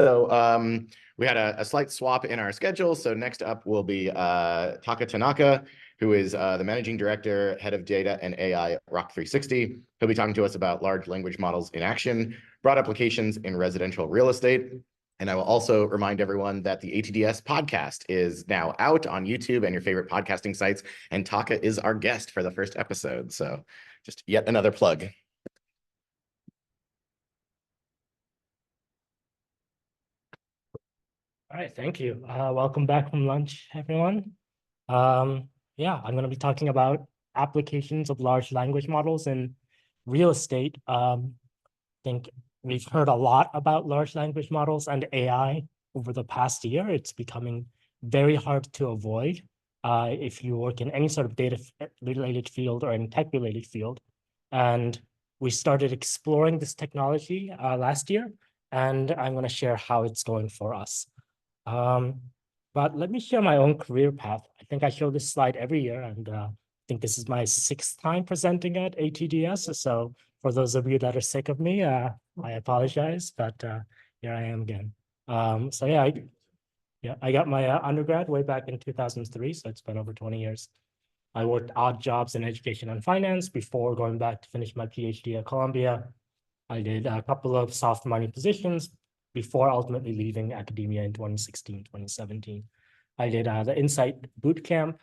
So we had a slight swap in our schedule. So next up will be Taka Tanaka, who is the managing director, head of data and AI at Rock 360. He'll be talking to us about large language models in action, broad applications in residential real estate. And I will also remind everyone that the ATDS podcast is now out on YouTube and your favorite podcasting sites. And Taka is our guest for the first episode. So just yet another plug. All right, thank you. Welcome back from lunch, everyone. Yeah, I'm going to be talking about applications of large language models in real estate. I think we've heard a lot about large language models and AI over the past year. It's becoming very hard to avoid if you work in any sort of data-related field or any tech-related field. And we started exploring this technology last year, and I'm going to share how it's going for us. But let me share my own career path. I think I show this slide every year, and I think this is my 6th time presenting at ATDS. So for those of you that are sick of me, I apologize, but here I am again. So yeah, I got my undergrad way back in 2003, so it's been over 20 years. I worked odd jobs in education and finance before going back to finish my PhD at Columbia. I did a couple of soft money positions before ultimately leaving academia in 2016, 2017. I did the Insight Bootcamp.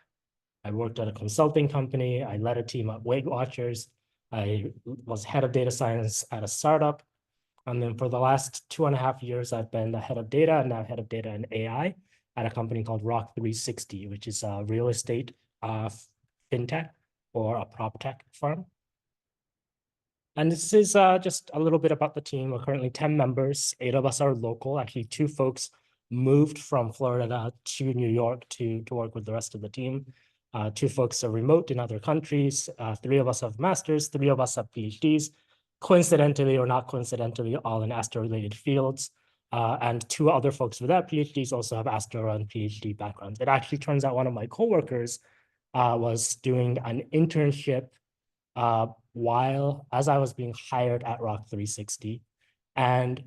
I worked at a consulting company. I led a team at Weight Watchers. I was head of data science at a startup. And then for the last 2.5 years, I've been the head of data and now head of data and AI at a company called Rock 360, which is a real estate fintech or a prop tech firm. And this is just a little bit about the team. We're currently 10 members. 8 of us are local. Actually, 2 folks moved from Florida to New York to work with the rest of the team. 2 folks are remote in other countries. 3 of us have masters. 3 of us have PhDs. Coincidentally or not coincidentally, all in astro-related fields. And 2 other folks without PhDs also have astro and PhD backgrounds. It actually turns out one of my coworkers was doing an internship as I was being hired at Rock 360. And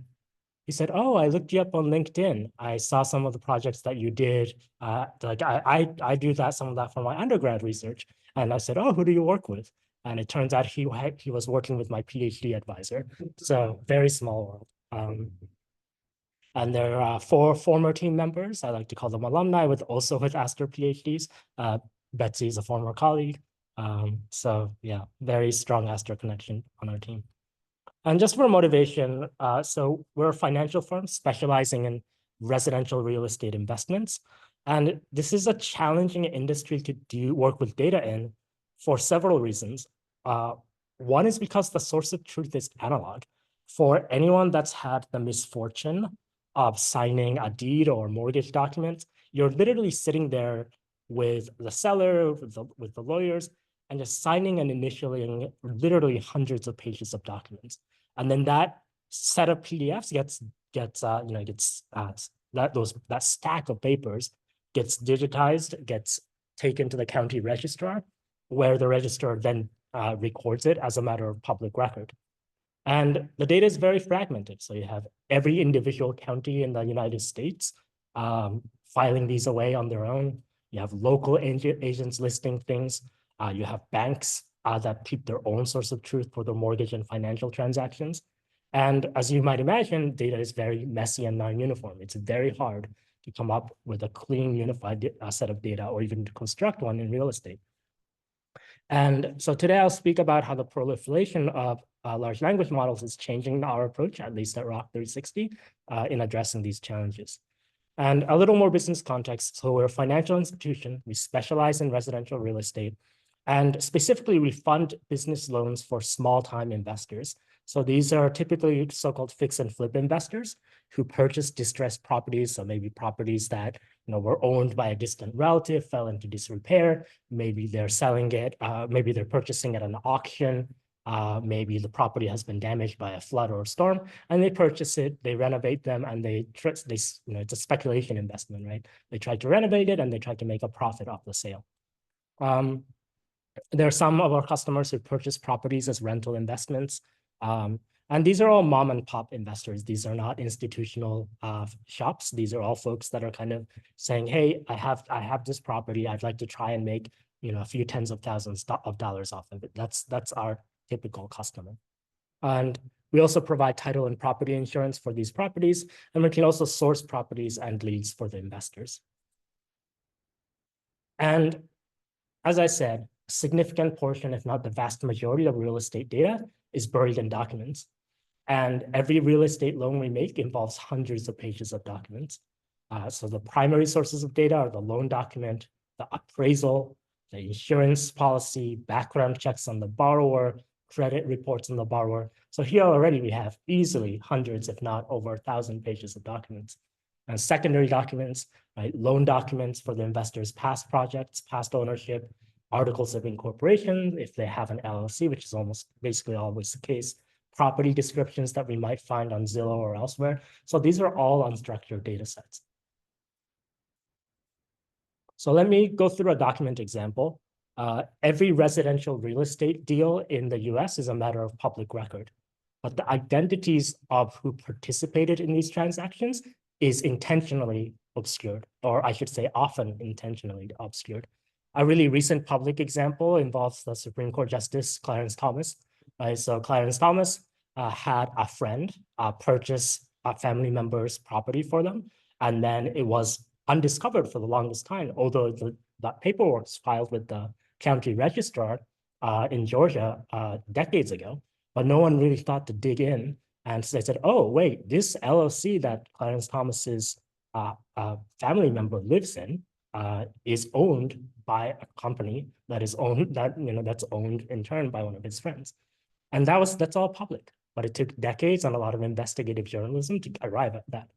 he said, "Oh, I looked you up on LinkedIn. I saw some of the projects that you did. Like I do some of that for my undergrad research." And I said, "Oh, who do you work with?" And it turns out he was working with my PhD advisor. So very small world. And there are 4 former team members. I like to call them alumni also with Astor PhDs. Betsy is a former colleague. So yeah, very strong Astor connection on our team. And just for motivation, so we're a financial firm specializing in residential real estate investments. And this is a challenging industry to work with data in for several reasons. One is because the source of truth is analog. For anyone that's had the misfortune of signing a deed or mortgage document, you're literally sitting there with the seller, with the lawyers, and just signing and initialing literally hundreds of pages of documents. And then that set of PDFs that stack of papers gets digitized, gets taken to the county registrar, where the registrar then records it as a matter of public record. And the data is very fragmented. So you have every individual county in the United States filing these away on their own. You have local agents listing things. You have banks that keep their own source of truth for their mortgage and financial transactions. And as you might imagine, data is very messy and non-uniform. It's very hard to come up with a clean, unified set of data or even to construct one in real estate. And so today I'll speak about how the proliferation of large language models is changing our approach, at least at Rock 360, in addressing these challenges. And a little more business context. So we're a financial institution. We specialize in residential real estate. And specifically, we fund business loans for small-time investors. So these are typically so-called fix and flip investors who purchase distressed properties. So maybe properties that were owned by a distant relative, fell into disrepair. Maybe they're selling it. Maybe they're purchasing at an auction. Maybe the property has been damaged by a flood or a storm, and they purchase it, they renovate them, and it's a speculation investment, right? They try to renovate it, and they try to make a profit off the sale. There are some of our customers who purchase properties as rental investments. And these are all mom and pop investors. These are not institutional shops. These are all folks that are kind of saying, hey, I have this property. I'd like to try and make a few tens of thousands of dollars off of it. That's our typical customer. And we also provide title and property insurance for these properties. And we can also source properties and leads for the investors. And as I said, a significant portion, if not the vast majority of real estate data is buried in documents. And every real estate loan we make involves hundreds of pages of documents. So the primary sources of data are the loan document, the appraisal, the insurance policy, background checks on the borrower, credit reports on the borrower. So here already we have easily hundreds, if not over 1,000 pages of documents. And secondary documents, right? Loan documents for the investors' past projects, past ownership, articles of incorporation, if they have an LLC, which is almost basically always the case, property descriptions that we might find on Zillow or elsewhere. So these are all unstructured data sets. So let me go through a document example. Every residential real estate deal in the US is a matter of public record, but the identities of who participated in these transactions is intentionally obscured, or I should say often intentionally obscured. A really recent public example involves the Supreme Court Justice Clarence Thomas. Right? So Clarence Thomas had a friend purchase a family member's property for them, and then it was undiscovered for the longest time, although that paperwork was filed with the county registrar in Georgia decades ago, but no one really thought to dig in. And so they said, oh, wait, this LLC that Clarence Thomas's family member lives in is owned by a company that's owned in turn by one of his friends. And that's all public, but it took decades and a lot of investigative journalism to arrive at that.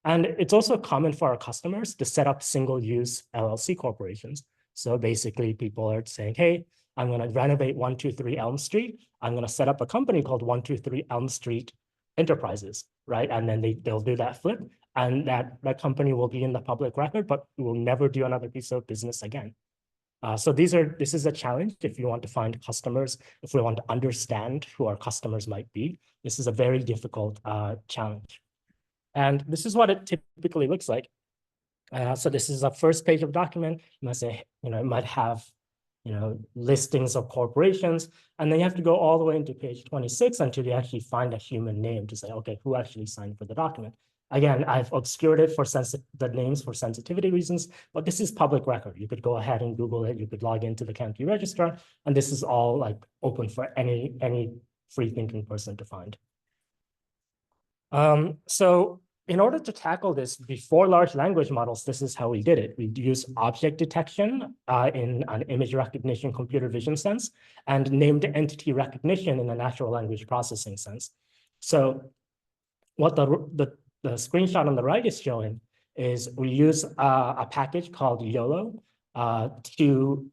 And it's also common for our customers to set up single-use LLC corporations. So basically people are saying, hey, I'm going to renovate 123 Elm Street. I'm going to set up a company called 123 Elm Street Enterprises, right? And then they'll do that flip, and that company will be in the public record, but will never do another piece of business again. So this is a challenge if you want to find customers, if we want to understand who our customers might be. This is a very difficult challenge. And this is what it typically looks like. So this is a first page of document. You might say, it might have, listings of corporations, and then you have to go all the way into page 26 until you actually find a human name to say, okay, who actually signed for the document? Again, I've obscured it for the names for sensitivity reasons, but this is public record. You could go ahead and Google it. You could log into the county registrar, and this is all like open for any free-thinking person to find. So in order to tackle this before large language models, this is how we did it. We use object detection in an image recognition computer vision sense, and named entity recognition in a natural language processing sense. So what the screenshot on the right is showing is we use a package called YOLO to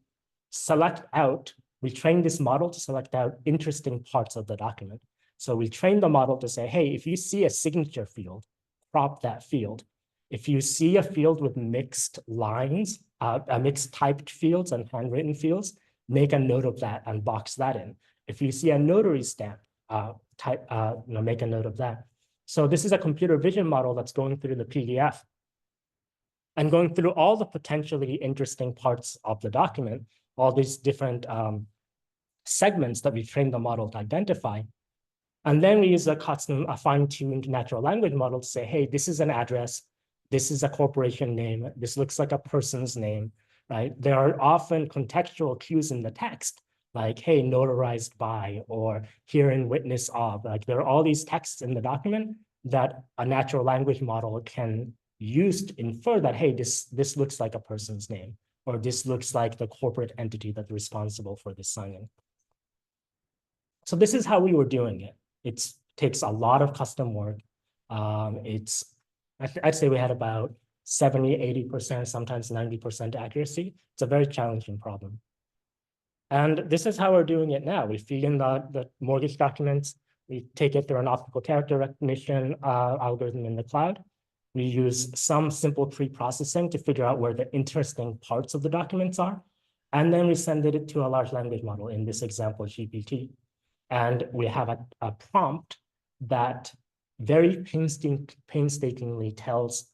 select out, we train this model to select out interesting parts of the document. So we train the model to say, hey, if you see a signature field, crop that field. If you see a field with mixed lines, mixed typed fields and handwritten fields, make a note of that and box that in. If you see a notary stamp, make a note of that. So this is a computer vision model that's going through the PDF and going through all the potentially interesting parts of the document, all these different segments that we trained the model to identify. And then we use a fine-tuned natural language model to say, hey, this is an address, this is a corporation name, this looks like a person's name, right? There are often contextual cues in the text, like, hey, notarized by, or here in witness of. Like, there are all these texts in the document that a natural language model can use to infer that, hey, this looks like a person's name, or this looks like the corporate entity that's responsible for this signing. So this is how we were doing it. It takes a lot of custom work. I'd say we had about 70, 80%, sometimes 90% accuracy. It's a very challenging problem. And this is how we're doing it now. We feed in the mortgage documents. We take it through an optical character recognition algorithm in the cloud. We use some simple pre-processing to figure out where the interesting parts of the documents are. And then we send it to a large language model, in this example, GPT. And we have a prompt that very painstakingly tells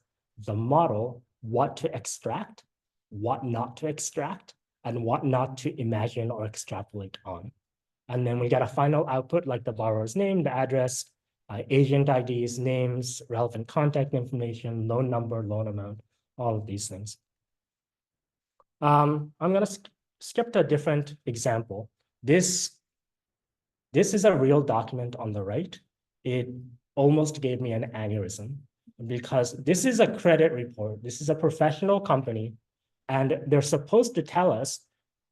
the model what to extract, what not to extract, and what not to imagine or extrapolate on. And then we get a final output like the borrower's name, the address, agent IDs, names, relevant contact information, loan number, loan amount, all of these things. I'm going to skip to a different example. This is a real document on the right. It almost gave me an aneurysm because this is a credit report. This is a professional company, and they're supposed to tell us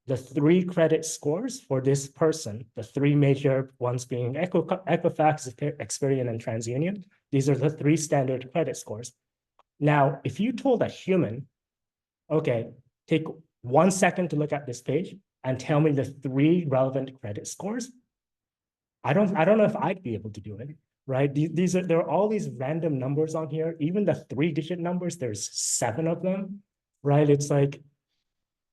the 3 credit scores for this person, the 3 major ones being Equifax, Experian, and TransUnion. These are the 3 standard credit scores. Now, if you told a human, okay, take 1 second to look at this page and tell me the 3 relevant credit scores, I don't know if I'd be able to do it, right? There are all these random numbers on here. Even the 3-digit numbers, there's 7 of them, right? It's like,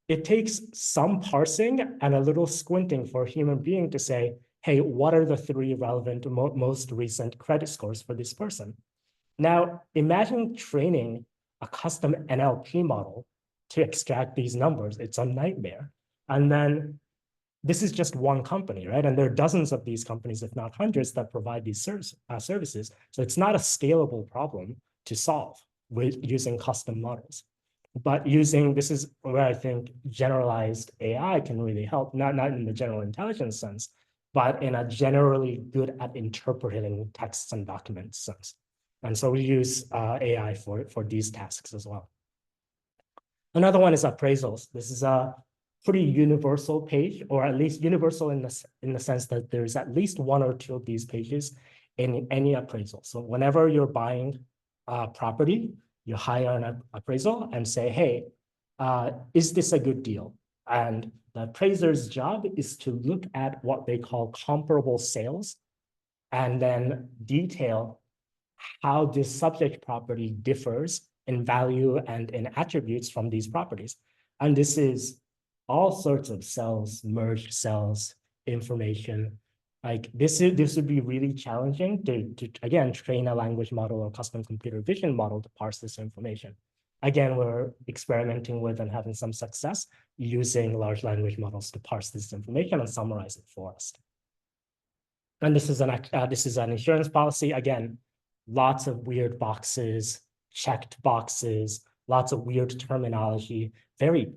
it takes some parsing and a little squinting for a human being to say, hey, what are the 3 relevant, most recent credit scores for this person? Now, imagine training a custom NLP model to extract these numbers. It's a nightmare. And then this is just one company, right? And there are dozens of these companies, if not hundreds, that provide these services. So it's not a scalable problem to solve with using custom models. But this is where I think generalized AI can really help, not in the general intelligence sense, but in a generally good at interpreting texts and documents sense. And so we use AI for these tasks as well. Another one is appraisals. This is a pretty universal page, or at least universal in the sense that there's at least 1 or 2 of these pages in any appraisal. So whenever you're buying property, you hire an appraisal and say, hey, is this a good deal? And the appraiser's job is to look at what they call comparable sales and then detail how this subject property differs in value and in attributes from these properties. And this is all sorts of cells, merged cells, information. Like this would be really challenging to again, train a language model or custom computer vision model to parse this information. Again, we're experimenting with and having some success using large language models to parse this information and summarize it for us. And this is an insurance policy. Again, lots of weird boxes, checked boxes, lots of weird terminology, very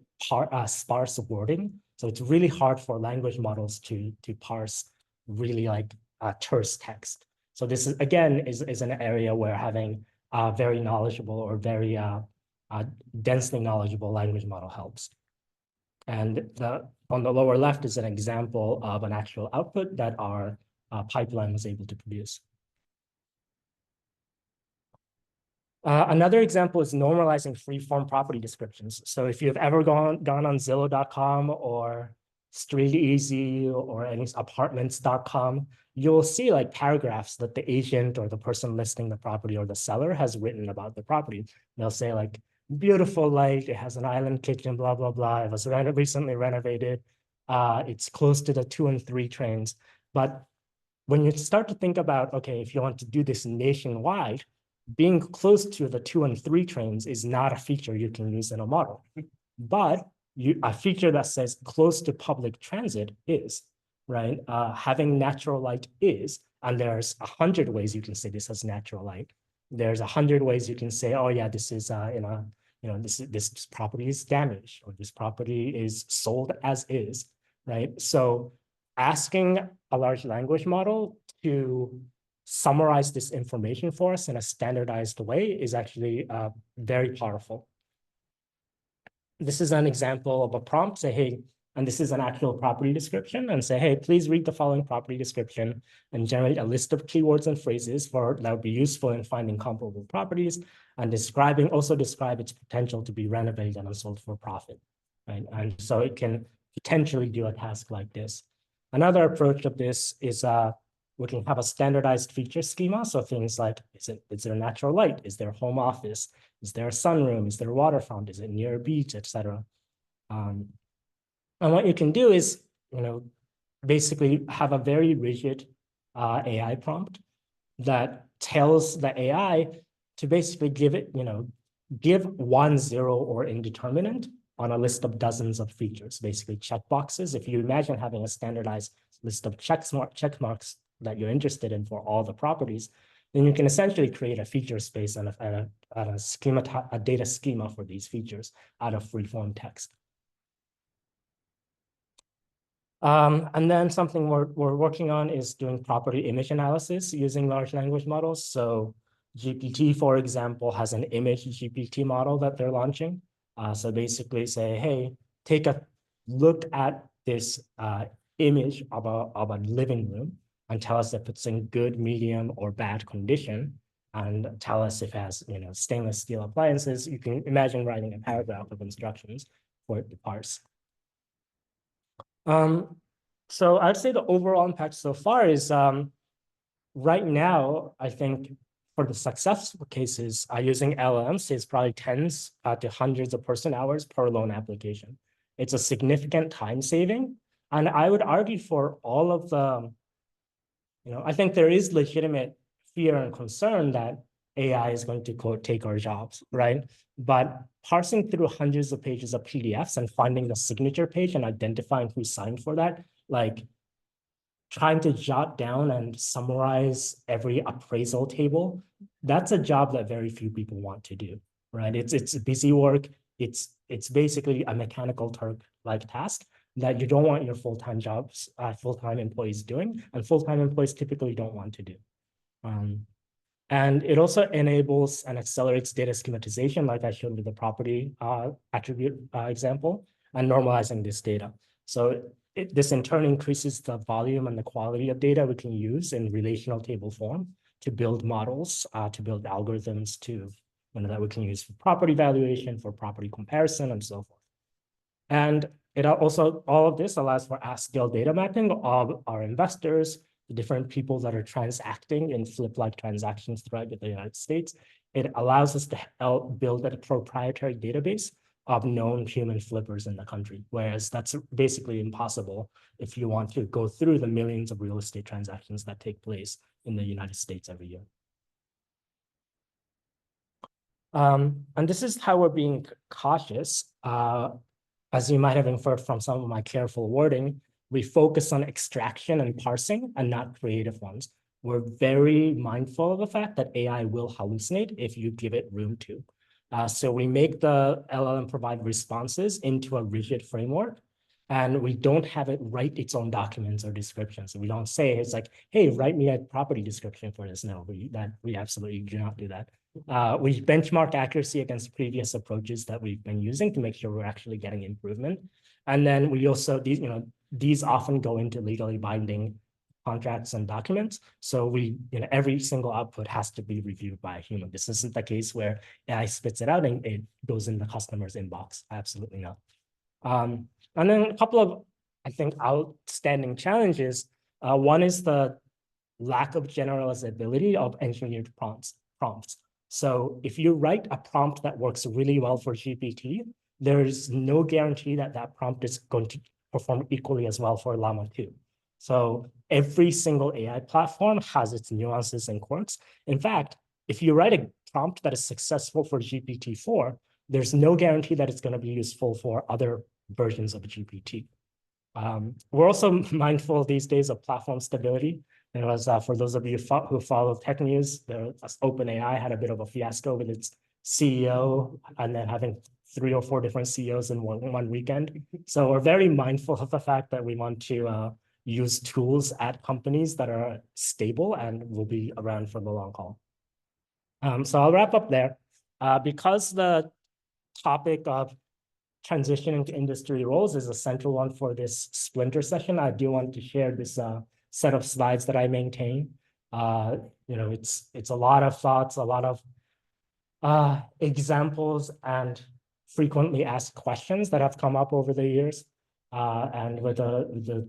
sparse wording. So it's really hard for language models to parse really like terse text. So this is, again, is an area where having a very knowledgeable or very densely knowledgeable language model helps. And on the lower left is an example of an actual output that our pipeline was able to produce. Another example is normalizing free-form property descriptions. So if you've ever gone on Zillow.com or StreetEasy or any apartments.com, you'll see like paragraphs that the agent or the person listing the property or the seller has written about the property. They'll say like, beautiful light, it has an island kitchen, blah, blah, blah. It was recently renovated. It's close to the 2 and 3 trains. But when you start to think about, okay, if you want to do this nationwide, being close to the 2 and 3 trains is not a feature you can use in a model. But a feature that says close to public transit is, right? Having natural light is, and there's 100 ways you can say this has natural light. There's 100 ways you can say, oh yeah, this is this property is damaged, or this property is sold as is, right? So asking a large language model to summarize this information for us in a standardized way is actually very powerful. This is an example of a prompt. Say, hey, and this is an actual property description, and say, hey, please read the following property description and generate a list of keywords and phrases that would be useful in finding comparable properties, and also describe its potential to be renovated and sold for profit, right? And so it can potentially do a task like this. Another approach of this is we can have a standardized feature schema. So things like, is there natural light? Is there a home office? Is there a sunroom? Is there a waterfront? Is it near a beach, etc.? And what you can do is, basically have a very rigid AI prompt that tells the AI to basically give it, give 1, 0, or indeterminate on a list of dozens of features, basically checkboxes. If you imagine having a standardized list of check marks that you're interested in for all the properties, then you can essentially create a feature space and a data schema for these features out of free-form text. And then something we're working on is doing property image analysis using large language models. So GPT, for example, has an image GPT model that they're launching. So basically say, hey, take a look at this image of a living room and tell us if it's in good, medium, or bad condition, and tell us if it has stainless steel appliances. You can imagine writing a paragraph of instructions for it to parse. So I'd say the overall impact so far is right now, I think for the successful cases, using LLMs is probably tens to hundreds of person hours per loan application. It's a significant time saving. And I would argue for all of the, I think there is legitimate fear and concern that AI is going to, quote, take our jobs, right? But parsing through hundreds of pages of PDFs and finding the signature page and identifying who signed for that, like trying to jot down and summarize every appraisal table, that's a job that very few people want to do, right? It's busy work. It's basically a mechanical Turk-like task that you don't want your full-time employees doing, and full-time employees typically don't want to do. And it also enables and accelerates data schematization, like I showed with the property attribute example, and normalizing this data. So this in turn increases the volume and the quality of data we can use in relational table form to build models, to build algorithms that we can use for property valuation, for property comparison, and so forth. And it also, all of this allows for at-scale data mapping of our investors, the different people that are transacting in flip-like transactions throughout the United States. It allows us to help build a proprietary database of known human flippers in the country, whereas that's basically impossible if you want to go through the millions of real estate transactions that take place in the United States every year. And this is how we're being cautious. As you might have inferred from some of my careful wording, we focus on extraction and parsing and not creative ones. We're very mindful of the fact that AI will hallucinate if you give it room to. So we make the LLM provide responses into a rigid framework, and we don't have it write its own documents or descriptions. So we don't say, it's like, hey, write me a property description for this. No, we absolutely do not do that. We benchmark accuracy against previous approaches that we've been using to make sure we're actually getting improvement. And then we also, these often go into legally binding contracts and documents. So every single output has to be reviewed by a human. This isn't the case where AI spits it out and it goes in the customer's inbox. Absolutely not. And then a couple of, I think, outstanding challenges. One is the lack of generalizability of engineered prompts. So if you write a prompt that works really well for GPT, there's no guarantee that that prompt is going to perform equally as well for Llama 2. So every single AI platform has its nuances and quirks. In fact, if you write a prompt that is successful for GPT-4, there's no guarantee that it's going to be useful for other versions of GPT. We're also mindful these days of platform stability. It was for those of you who follow tech news, OpenAI had a bit of a fiasco with its CEO and then having 3 or 4 different CEOs in one weekend. So we're very mindful of the fact that we want to use tools at companies that are stable and will be around for the long haul. So I'll wrap up there. Because the topic of transitioning to industry roles is a central one for this splinter session, I do want to share this set of slides that I maintain. It's a lot of thoughts, a lot of examples and frequently asked questions that have come up over the years. And with the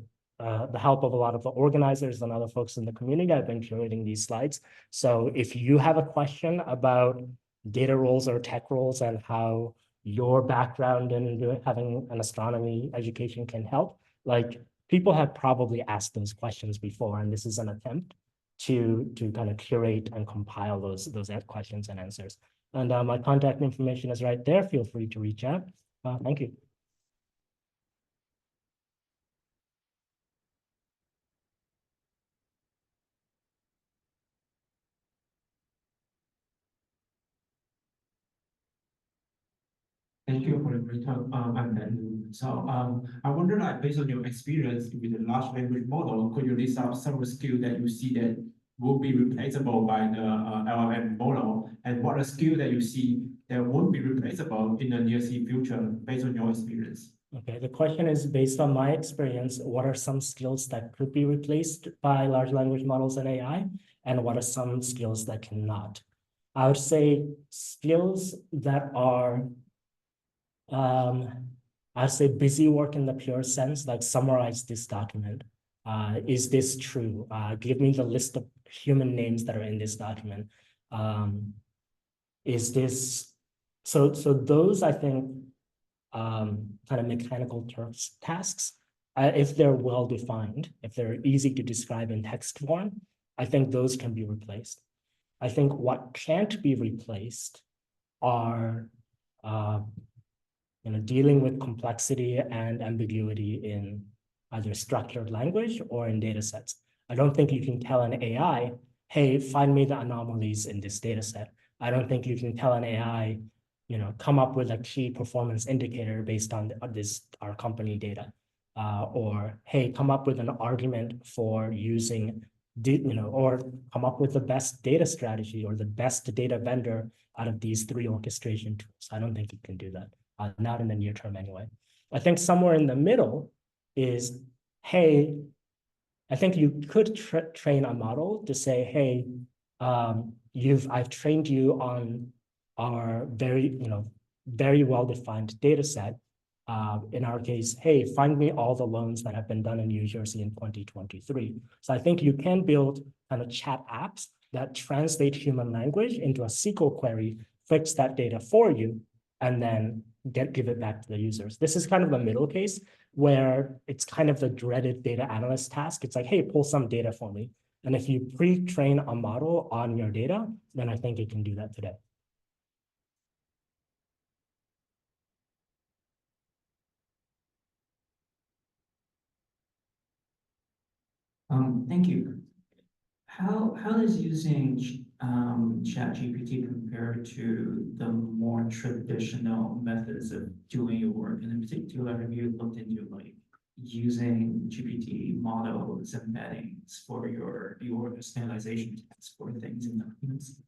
help of a lot of the organizers and other folks in the community, I've been curating these slides. So if you have a question about data roles or tech roles and how your background in having an astronomy education can help, like people have probably asked those questions before, and this is an attempt. to kind of curate and compile those questions and answers. And my contact information is right there. Feel free to reach out. Thank you. Thank you for the great talk. I'm Ben. So I wonder, like, based on your experience with the large language model, could you list out several skills that you see that will be replaceable by the LLM model, and what are skills that you see that won't be replaceable in the near future based on your experience? Okay, the question is based on my experience, what are some skills that could be replaced by large language models and AI, and what are some skills that cannot? I would say skills that are I'd say busy work in the pure sense, like summarize this document. Is this true? Give me the list of human names that are in this document. Is this, so those I think kind of mechanical tasks, if they're well-defined, if they're easy to describe in text form, I think those can be replaced. I think what can't be replaced are dealing with complexity and ambiguity in either structured language or in data sets. I don't think you can tell an AI, hey, find me the anomalies in this data set. I don't think you can tell an AI, come up with a key performance indicator based on our company data. Or, hey, come up with an argument for using, or come up with the best data strategy or the best data vendor out of these 3 orchestration tools. I don't think you can do that. Not in the near term anyway. I think somewhere in the middle is, hey, I think you could train a model to say, hey, I've trained you on our very well-defined data set. In our case, hey, find me all the loans that have been done in New Jersey in 2023. So I think you can build kind of chat apps that translate human language into a SQL query, fix that data for you, and then give it back to the users. This is kind of the middle case where it's kind of the dreaded data analyst task. It's like, hey, pull some data for me. And if you pre-train a model on your data, then I think it can do that today. Thank you. How does using ChatGPT compare to the more traditional methods of doing your work? And in particular, have you looked into like using GPT models, embeddings for your standardization tests for things in documents?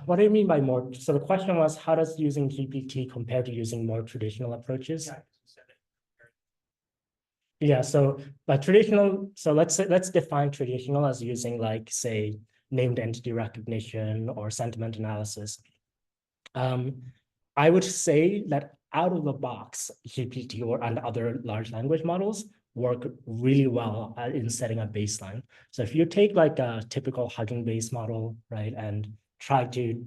What do you mean by more? So the question was, how does using GPT compare to using more traditional approaches? Yeah, so by traditional, so let's define traditional as using like, say, named entity recognition or sentiment analysis. I would say that out of the box, GPT and other large language models work really well in setting a baseline. So if you take like a typical Hugging Face model, right, and try to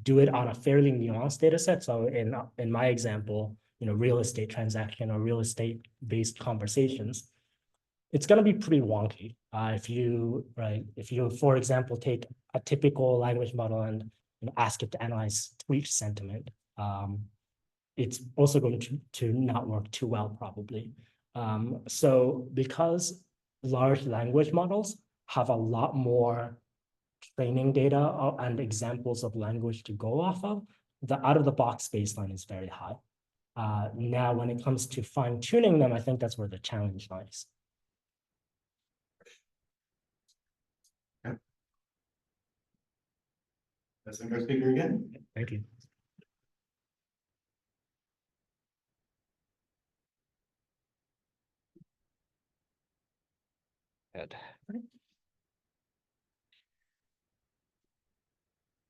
do it on a fairly nuanced data set. So in my example, real estate transaction or real estate based conversations, it's going to be pretty wonky. If you, for example, take a typical language model and ask it to analyze tweet sentiment, it's also going to not work too well, probably. So because large language models have a lot more training data and examples of language to go off of, the out-of-the-box baseline is very high. Now, when it comes to fine-tuning them, I think that's where the challenge lies. Yeah. That's the first speaker again. Thank you. Ed.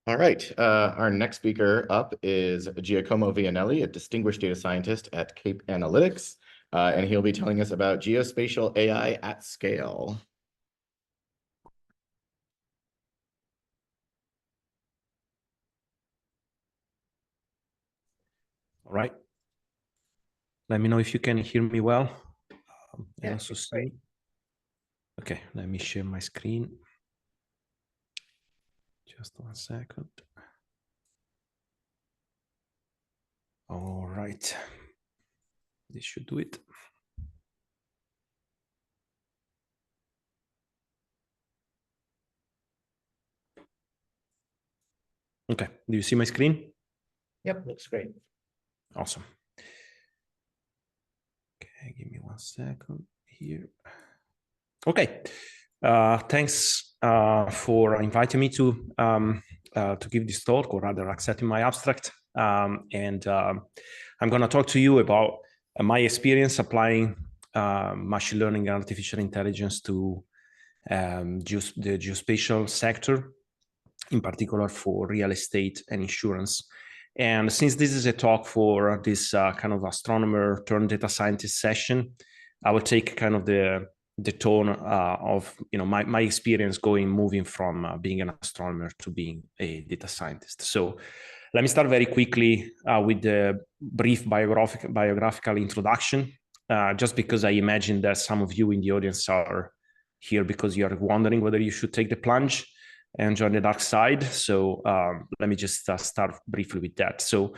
All right, our next speaker up is Giacomo Vianelli, a distinguished data scientist at Cape Analytics, and he'll be telling us about geospatial AI at scale. All right. Let me know if you can hear me well. Yeah, Also see. Okay, let me share my screen. Just 1 second. All right. This should do it. Okay, do you see my screen? Yep, looks great. Awesome. Okay, give me 1 second here. Okay, thanks for inviting me to give this talk, or rather accepting my abstract. I'm going to talk to you about my experience applying machine learning and artificial intelligence to the geospatial sector, in particular for real estate and insurance. And since this is a talk for this kind of astronomer turned data scientist session, I will take kind of the tone of my experience moving from being an astronomer to being a data scientist. So let me start very quickly with the brief biographical introduction, just because I imagine that some of you in the audience are here because you are wondering whether you should take the plunge and join the dark side. So let me just start briefly with that. So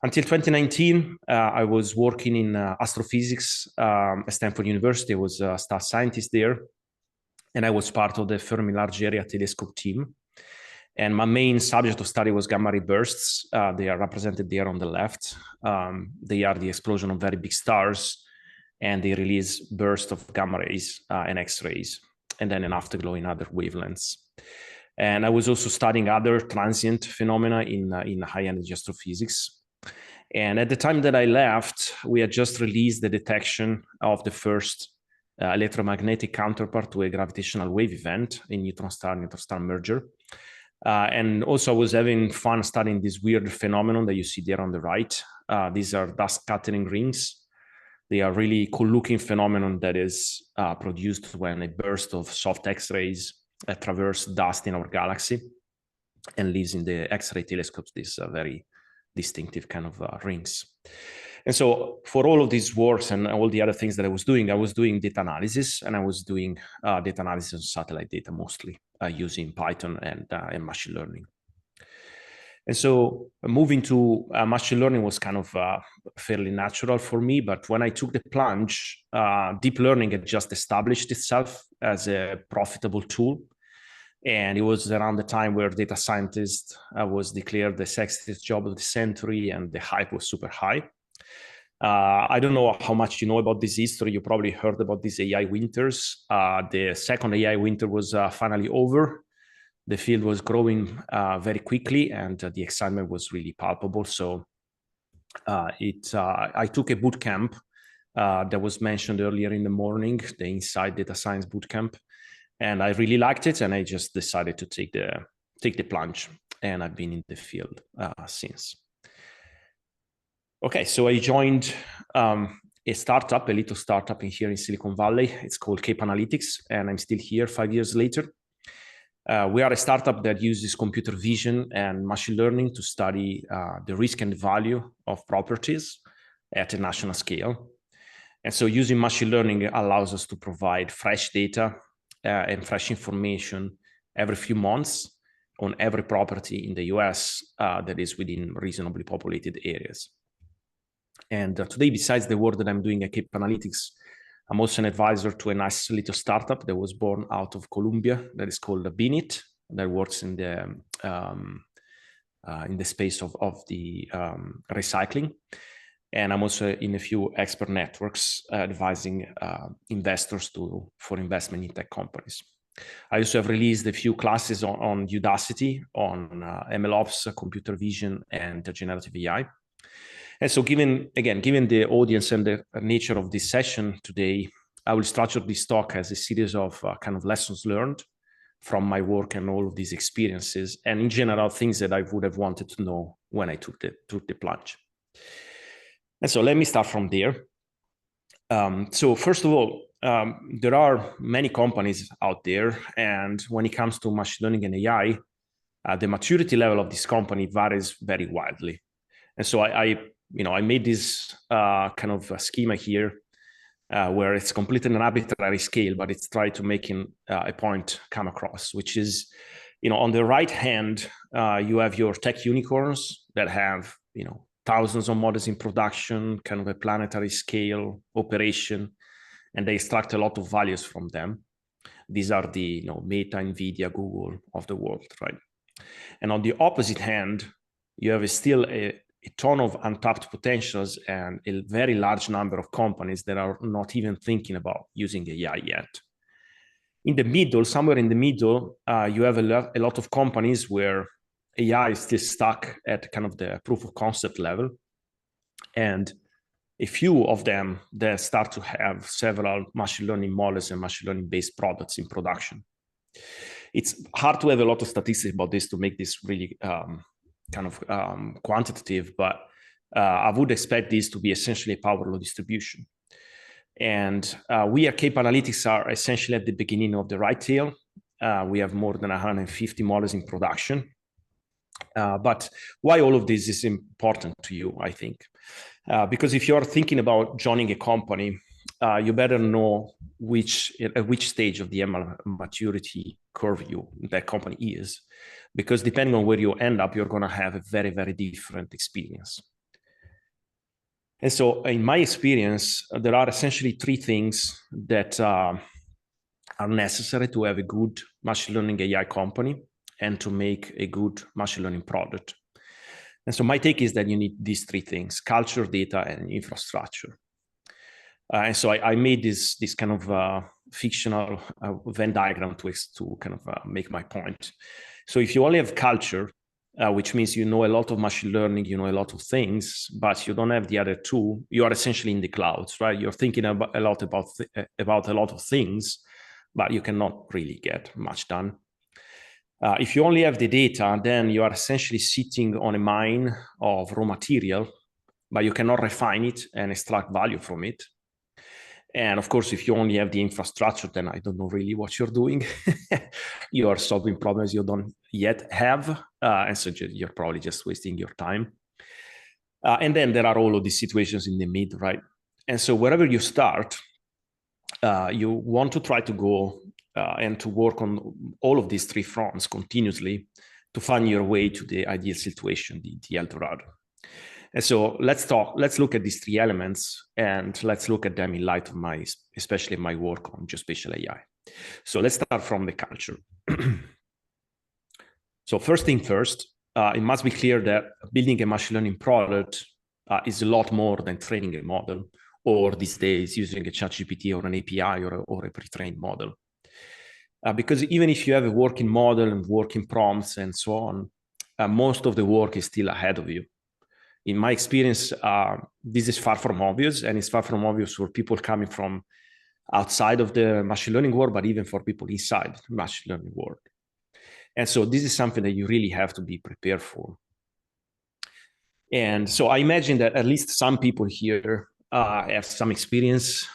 until 2019, I was working in astrophysics at Stanford University. I was a staff scientist there, and I was part of the Fermi Large Area Telescope team. And my main subject of study was gamma ray bursts. They are represented there on the left. They are the explosion of very big stars, and they release bursts of gamma rays and X-rays, and then an afterglow in other wavelengths. And I was also studying other transient phenomena in high-energy astrophysics. And at the time that I left, we had just released the detection of the first electromagnetic counterpart to a gravitational wave event in neutron-star merger. And also I was having fun studying this weird phenomenon that you see there on the right. These are dust scattering rings. They are really cool-looking phenomenon that is produced when a burst of soft X-rays traverse dust in our galaxy and leaves in the X-ray telescopes these very distinctive kind of rings. And so for all of these works and all the other things that I was doing data analysis, and I was doing data analysis on satellite data mostly using Python and machine learning. And so moving to machine learning was kind of fairly natural for me. But when I took the plunge, deep learning had just established itself as a profitable tool. And it was around the time where data scientist was declared the sexiest job of the century, and the hype was super high. I don't know how much you know about this history. You probably heard about these AI winters. The second AI winter was finally over. The field was growing very quickly, and the excitement was really palpable. So I took a boot camp that was mentioned earlier in the morning, the Inside Data Science Bootcamp, and I really liked it. And I just decided to take the plunge, and I've been in the field since. Okay, so I joined a little startup here in Silicon Valley. It's called Cape Analytics, and I'm still here 5 years later. We are a startup that uses computer vision and machine learning to study the risk and value of properties at a national scale. And so using machine learning allows us to provide fresh data and fresh information every few months on every property in the US that is within reasonably populated areas. And today, besides the work that I'm doing at Cape Analytics, I'm also an advisor to a nice little startup that was born out of Columbia that is called Binit, that works in the space of the recycling. And I'm also in a few expert networks advising investors for investment in tech companies. I also have released a few classes on Udacity on MLOps, computer vision, and generative AI. And so given the audience and the nature of this session today, I will structure this talk as a series of kind of lessons learned from my work and all of these experiences, and in general, things that I would have wanted to know when I took the plunge. And so let me start from there. So first of all, there are many companies out there, and when it comes to machine learning and AI, the maturity level of this company varies very widely. And so I made this kind of a schema here where it's completely an arbitrary scale, but it's trying to make a point come across, which is, on the right hand, you have your tech unicorns that have, thousands of models in production, kind of a planetary scale operation, and they extract a lot of values from them. These are the, Meta, Nvidia, Google of the world, right? And on the opposite hand, you have still a ton of untapped potentials and a very large number of companies that are not even thinking about using AI yet. In the middle, somewhere in the middle, you have a lot of companies where AI is still stuck at kind of the proof of concept level. And a few of them that start to have several machine learning models and machine learning based products in production. It's hard to have a lot of statistics about this to make this really quantitative, but I would expect this to be essentially a power law distribution. And we at Cape Analytics are essentially at the beginning of the right tail. We have more than 150 models in production. But why all of this is important to you, I think. Because if you're thinking about joining a company, you better know at which stage of the ML maturity curve that company is. Because depending on where you end up, you're going to have a very, very different experience. And so in my experience, there are essentially three things that are necessary to have a good machine learning AI company and to make a good machine learning product. And so my take is that you need these three things: culture, data, and infrastructure. And so I made this kind of fictional Venn diagram to kind of make my point. So if you only have culture, which means you know a lot of machine learning, you know a lot of things, but you don't have the other two, you are essentially in the clouds, right? You're thinking a lot about a lot of things, but you cannot really get much done. If you only have the data, then you are essentially sitting on a mine of raw material, but you cannot refine it and extract value from it. And of course, if you only have the infrastructure, then I don't know really what you're doing. You are solving problems you don't yet have. And so you're probably just wasting your time. And then there are all of these situations in the mid, right? And so wherever you start, you want to try to go and to work on all of these three fronts continuously to find your way to the ideal situation, the El Dorado. And so let's look at these three elements and let's look at them in light of especially my work on geospatial AI. So let's start from the culture. So first thing first, it must be clear that building a machine learning product is a lot more than training a model, or these days using a ChatGPT or an API or a pre-trained model. Because even if you have a working model and working prompts and so on, most of the work is still ahead of you. In my experience, this is far from obvious, and it's far from obvious for people coming from outside of the machine learning world, but even for people inside the machine learning world. And so this is something that you really have to be prepared for. And so I imagine that at least some people here have some experience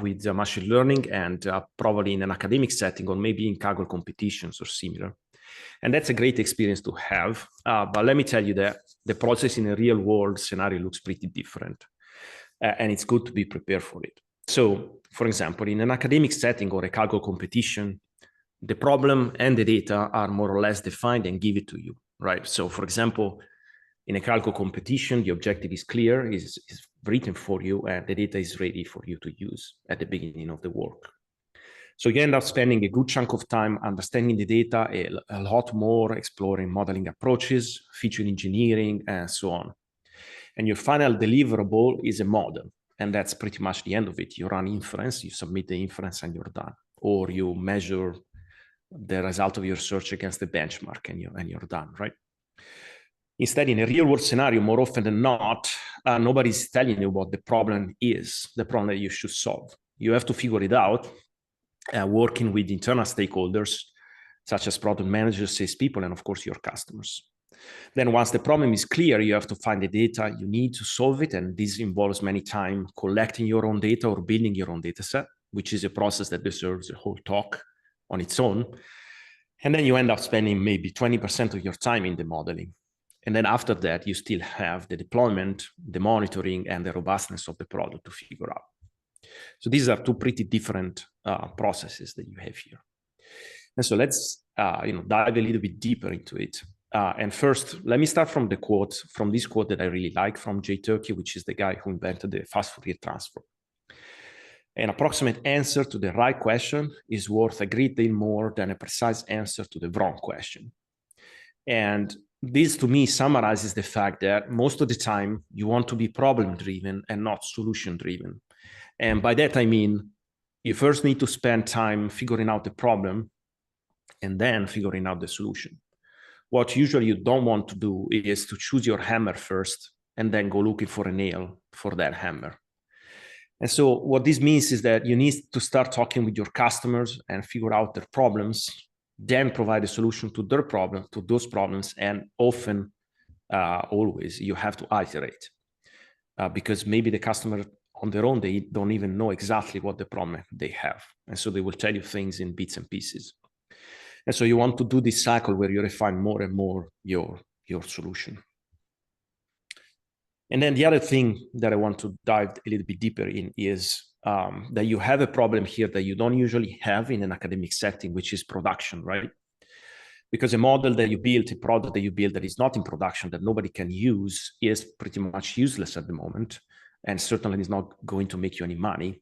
with machine learning and probably in an academic setting or maybe in Kaggle competitions or similar. And that's a great experience to have. But let me tell you that the process in a real world scenario looks pretty different. And it's good to be prepared for it. So, for example, in an academic setting or a Kaggle competition, the problem and the data are more or less defined and give it to you, right? So, for example, in a Kaggle competition, the objective is clear, is written for you, and the data is ready for you to use at the beginning of the work. So you end up spending a good chunk of time understanding the data, a lot more exploring modeling approaches, feature engineering, and so on. And your final deliverable is a model. And that's pretty much the end of it. You run inference, you submit the inference, and you're done. Or you measure the result of your search against the benchmark, and you're done, right? Instead, in a real-world scenario, more often than not, nobody's telling you what the problem is, the problem that you should solve. You have to figure it out, working with internal stakeholders, such as product managers, salespeople, and of course, your customers. Then once the problem is clear, you have to find the data you need to solve it, and this involves many times collecting your own data or building your own data set, which is a process that deserves a whole talk on its own. And then you end up spending maybe 20% of your time in the modeling. And then after that, you still have the deployment, the monitoring, and the robustness of the product to figure out. So these are two pretty different processes that you have here. And so let's dive a little bit deeper into it. And first, let me start from this quote that I really like from Jay Turkey, which is the guy who invented the fast Fourier transform. An approximate answer to the right question is worth a great deal more than a precise answer to the wrong question. And this, to me, summarizes the fact that most of the time you want to be problem-driven and not solution-driven. And by that, I mean, you first need to spend time figuring out the problem and then figuring out the solution. What usually you don't want to do is to choose your hammer first and then go looking for a nail for that hammer. And so what this means is that you need to start talking with your customers and figure out their problems, then provide a solution to their problem, to those problems, and often, always, you have to iterate because maybe the customer on their own, they don't even know exactly what the problem they have. And so they will tell you things in bits and pieces. And so you want to do this cycle where you refine more and more your solution. And then the other thing that I want to dive a little bit deeper in is that you have a problem here that you don't usually have in an academic setting, which is production, right? Because a model that you build, a product that you build that is not in production, that nobody can use, is pretty much useless at the moment, and certainly is not going to make you any money.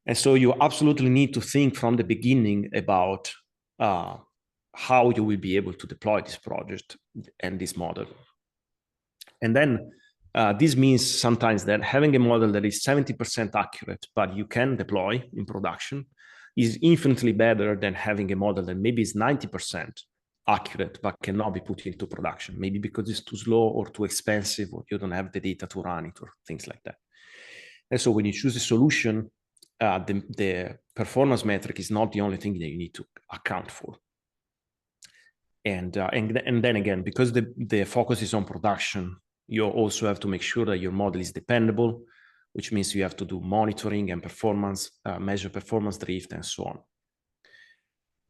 And so you absolutely need to think from the beginning about how you will be able to deploy this project and this model. And then this means sometimes that having a model that is 70% accurate, but you can deploy in production, is infinitely better than having a model that maybe is 90% accurate, but cannot be put into production, maybe because it's too slow or too expensive, or you don't have the data to run it, or things like that. And so when you choose a solution, the performance metric is not the only thing that you need to account for. And then again, because the focus is on production, you also have to make sure that your model is dependable, which means you have to do monitoring and performance, measure performance drift, and so on.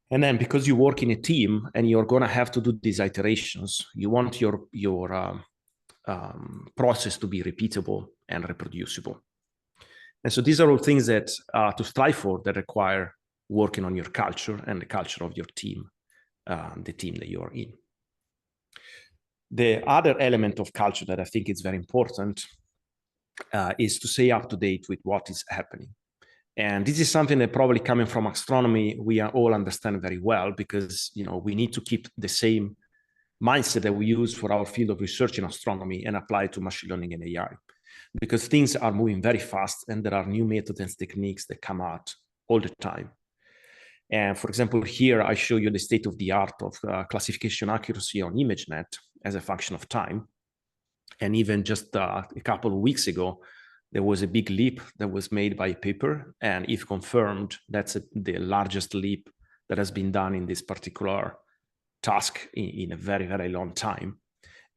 And then because you work in a team and you're going to have to do these iterations, you want your process to be repeatable and reproducible. And so these are all things that to strive for that require working on your culture and the culture of your team, the team that you are in. The other element of culture that I think is very important is to stay up to date with what is happening. And this is something that probably coming from astronomy, we all understand very well, because we need to keep the same mindset that we use for our field of research in astronomy and apply it to machine learning and AI. Because things are moving very fast and there are new methods and techniques that come out all the time. And for example, here I show you the state of the art of classification accuracy on ImageNet as a function of time. And even just a couple of weeks ago, there was a big leap that was made by a paper. And if confirmed, that's the largest leap that has been done in this particular task in a very, very long time.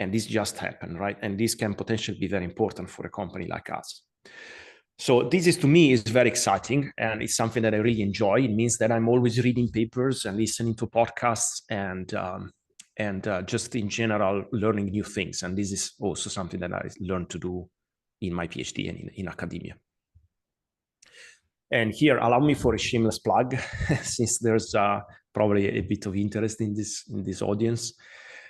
And this just happened, right? And this can potentially be very important for a company like us. So this is, to me, is very exciting, and it's something that I really enjoy. It means that I'm always reading papers and listening to podcasts and just in general learning new things. And this is also something that I learned to do in my PhD and in academia. And here, allow me for a shameless plug, since there's probably a bit of interest in this audience.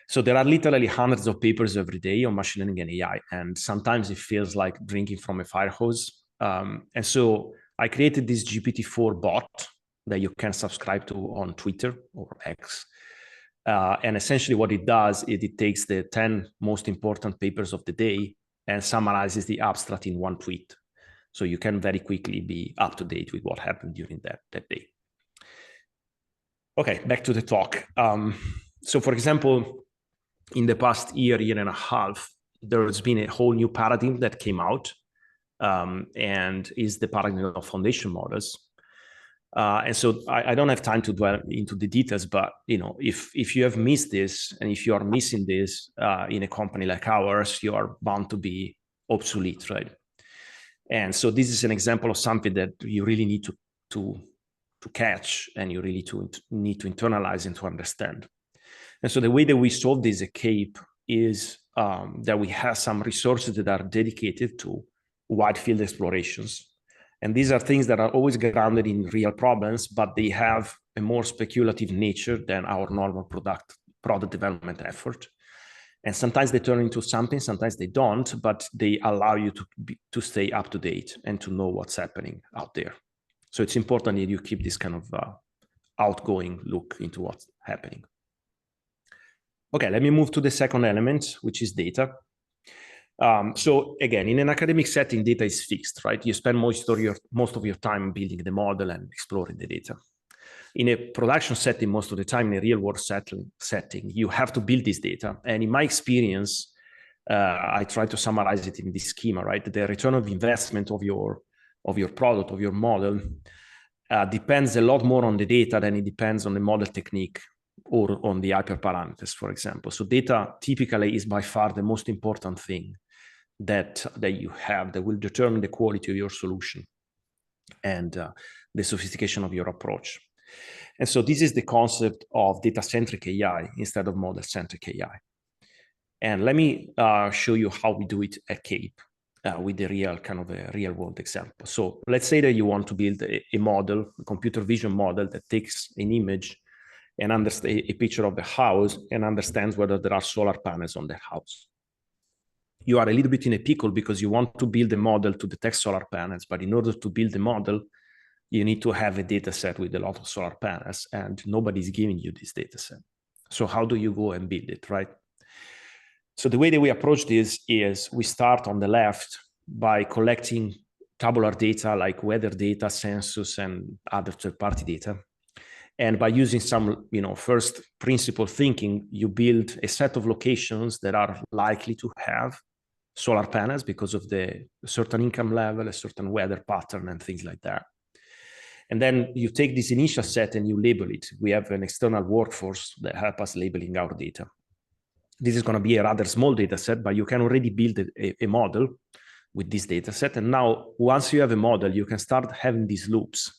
So there are literally hundreds of papers every day on machine learning and AI, and sometimes it feels like drinking from a fire hose. And so I created this GPT-4 bot that you can subscribe to on Twitter or X. And essentially what it does is it takes the 10 most important papers of the day and summarizes the abstract in one tweet. So you can very quickly be up to date with what happened during that day. Okay, back to the talk. So for example, in the past year and a half, there has been a whole new paradigm that came out, and is the paradigm of foundation models. And so I don't have time to dwell into the details, but if you have missed this, and if you are missing this in a company like ours, you are bound to be obsolete, right? And so this is an example of something that you really need to catch, and you really need to internalize and to understand. And so the way that we solve this at CAPE is that we have some resources that are dedicated to wide field explorations. And these are things that are always grounded in real problems, but they have a more speculative nature than our normal product development effort. And sometimes they turn into something, sometimes they don't, but they allow you to stay up to date and to know what's happening out there. So it's important that you keep this kind of outgoing look into what's happening. Okay, let me move to the second element, which is data. So again, in an academic setting, data is fixed, right? You spend most of your time building the model and exploring the data. In a production setting, most of the time, in a real world setting, you have to build this data. And in my experience, I try to summarize it in this schema, right? The return of investment of your product, of your model, depends a lot more on the data than it depends on the model technique or on the hyperparameters, for example. So data typically is by far the most important thing that you have that will determine the quality of your solution and the sophistication of your approach. And so this is the concept of data-centric AI instead of model-centric AI. And let me show you how we do it at CAPE with the real world example. So let's say that you want to build a model, a computer vision model that takes an image and understands a picture of the house and understands whether there are solar panels on the house. You are a little bit in a pickle because you want to build a model to detect solar panels, but in order to build the model, you need to have a data set with a lot of solar panels, and nobody's giving you this data set. So how do you go and build it, right? So the way that we approach this is we start on the left by collecting tabular data like weather data, census, and other third-party data. And by using some, first principle thinking, you build a set of locations that are likely to have solar panels because of the certain income level, a certain weather pattern, and things like that. And then you take this initial set and you label it. We have an external workforce that help us labeling our data. This is going to be a rather small data set, but you can already build a model with this data set. And now, once you have a model, you can start having these loops.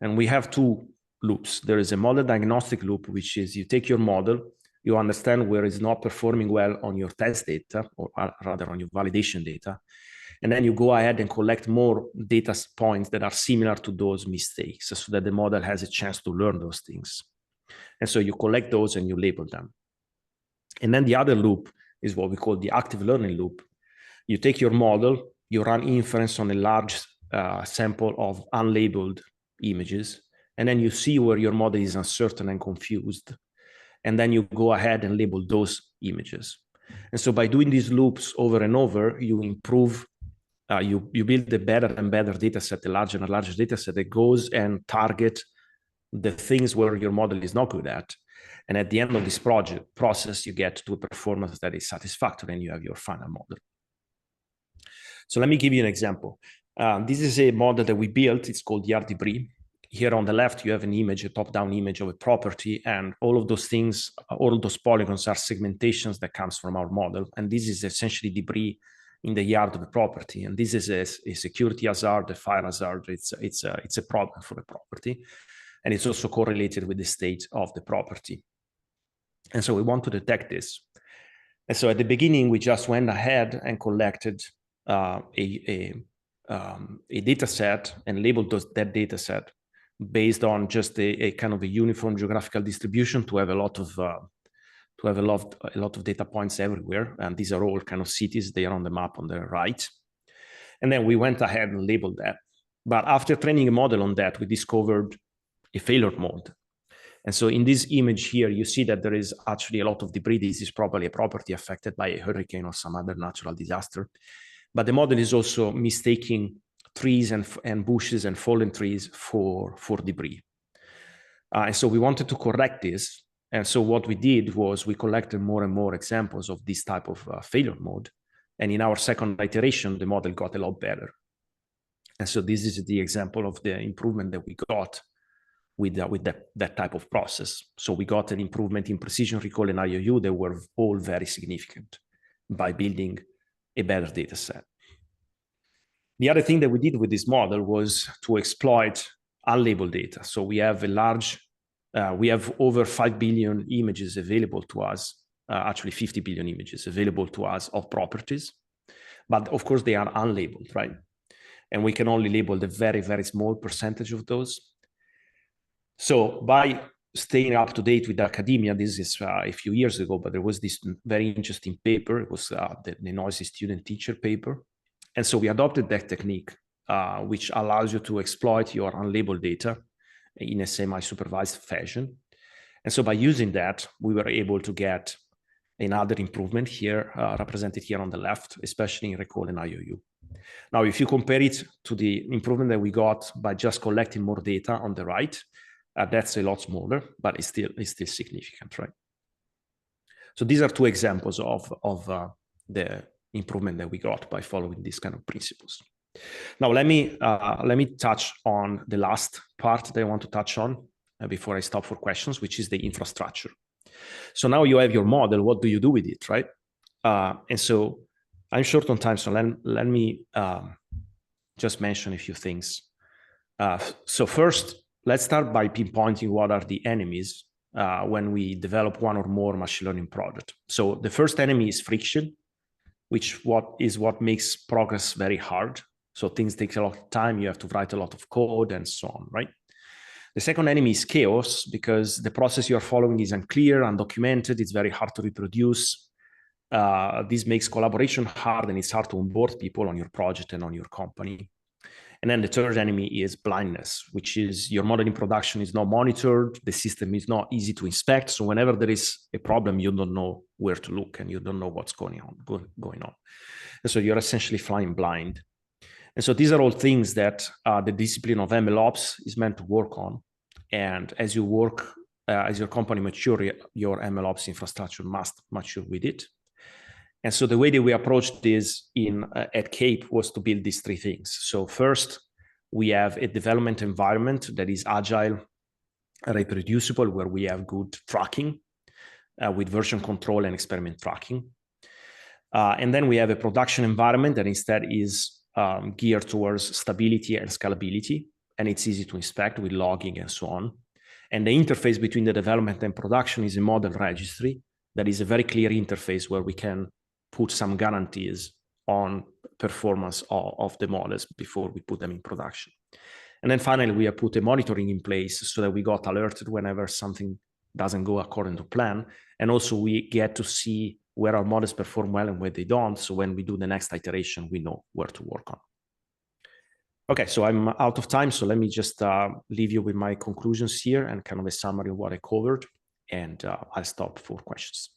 And we have two loops. There is a model diagnostic loop, which is you take your model, you understand where it's not performing well on your test data, or rather on your validation data. And then you go ahead and collect more data points that are similar to those mistakes so that the model has a chance to learn those things. And so you collect those and you label them. And then the other loop is what we call the active learning loop. You take your model, you run inference on a large sample of unlabeled images, and then you see where your model is uncertain and confused. And then you go ahead and label those images. And so by doing these loops over and over, you improve, you build a better and better data set, a larger and larger data set that goes and target the things where your model is not good at. And at the end of this process, you get to a performance that is satisfactory and you have your final model. So let me give you an example. This is a model that we built. It's called yard debris. Here on the left, you have an image, a top-down image of a property, and all of those things, all of those polygons are segmentations that comes from our model. And this is essentially debris in the yard of a property. And this is a security hazard, a fire hazard. It's a problem for the property. And it's also correlated with the state of the property. And so we want to detect this. And so at the beginning, we just went ahead and collected a data set and labeled that data set based on just a kind of a uniform geographical distribution to have a lot of data points everywhere. And these are all kind of cities. They are on the map on the right. And then we went ahead and labeled that. But after training a model on that, we discovered a failure mode. And so in this image here, you see that there is actually a lot of debris. This is probably a property affected by a hurricane or some other natural disaster. But the model is also mistaking trees and bushes and fallen trees for debris. And so we wanted to correct this. And so what we did was we collected more and more examples of this type of failure mode. And in our second iteration, the model got a lot better. And so this is the example of the improvement that we got with that type of process. So we got an improvement in precision recall and IOU that were all very significant by building a better data set. The other thing that we did with this model was to exploit unlabeled data. So we have we have over 5 billion images available to us, actually 50 billion images available to us of properties. But of course, they are unlabeled, right? and we can only label the very, very small percentage of those. So by staying up to date with academia, this is a few years ago, but there was this very interesting paper. It was the noisy student-teacher paper. And so we adopted that technique, which allows you to exploit your unlabeled data in a semi-supervised fashion. And so by using that, we were able to get another improvement here, represented here on the left, especially in recall and IOU. Now, if you compare it to the improvement that we got by just collecting more data on the right, that's a lot smaller, but it's still significant, right? So these are two examples of the improvement that we got by following these kind of principles. Now, let me touch on the last part that I want to touch on before I stop for questions, which is the infrastructure. So now you have your model. What do you do with it, right? And so I'm short on time, so let me just mention a few things. So first, let's start by pinpointing what are the enemies when we develop one or more machine learning project. So the first enemy is friction, which is what makes progress very hard. So things take a lot of time. You have to write a lot of code and so on, right? The second enemy is chaos, because the process you're following is unclear, undocumented. It's very hard to reproduce. This makes collaboration hard, and it's hard to onboard people on your project and on your company. And then the third enemy is blindness, which is your modeling production is not monitored. The system is not easy to inspect. So whenever there is a problem, you don't know where to look and you don't know what's going on. And so you're essentially flying blind. And so these are all things that the discipline of MLOps is meant to work on. And as you work, as your company matures, your MLOps infrastructure must mature with it. And so the way that we approached this at CAPE was to build these three things. So first, we have a development environment that is agile, reproducible, where we have good tracking with version control and experiment tracking. And then we have a production environment that instead is geared towards stability and scalability, and it's easy to inspect with logging and so on. And the interface between the development and production is a model registry that is a very clear interface where we can put some guarantees on performance of the models before we put them in production. And then finally, we have put a monitoring in place so that we got alerted whenever something doesn't go according to plan. And also we get to see where our models perform well and where they don't. So when we do the next iteration, we know where to work on. Okay, so I'm out of time. So let me just leave you with my conclusions here and kind of a summary of what I covered. And I'll stop for questions.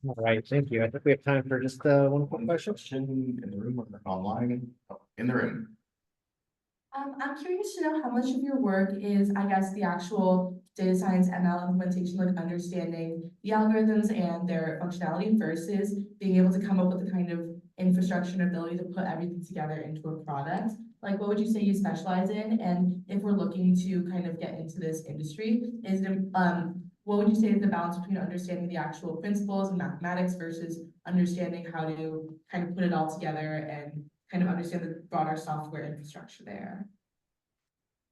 All right, thank you. I think we have time for just one quick question in the room or online. Oh, in the room. I'm curious to know how much of your work is, I guess, the actual data science ML implementation, like understanding the algorithms and their functionality versus being able to come up with the kind of infrastructure and ability to put everything together into a product. Like, what would you say you specialize in? And if we're looking to kind of get into this industry, is it, what would you say is the balance between understanding the actual principles and mathematics versus understanding how to kind of put it all together and kind of understand the broader software infrastructure there?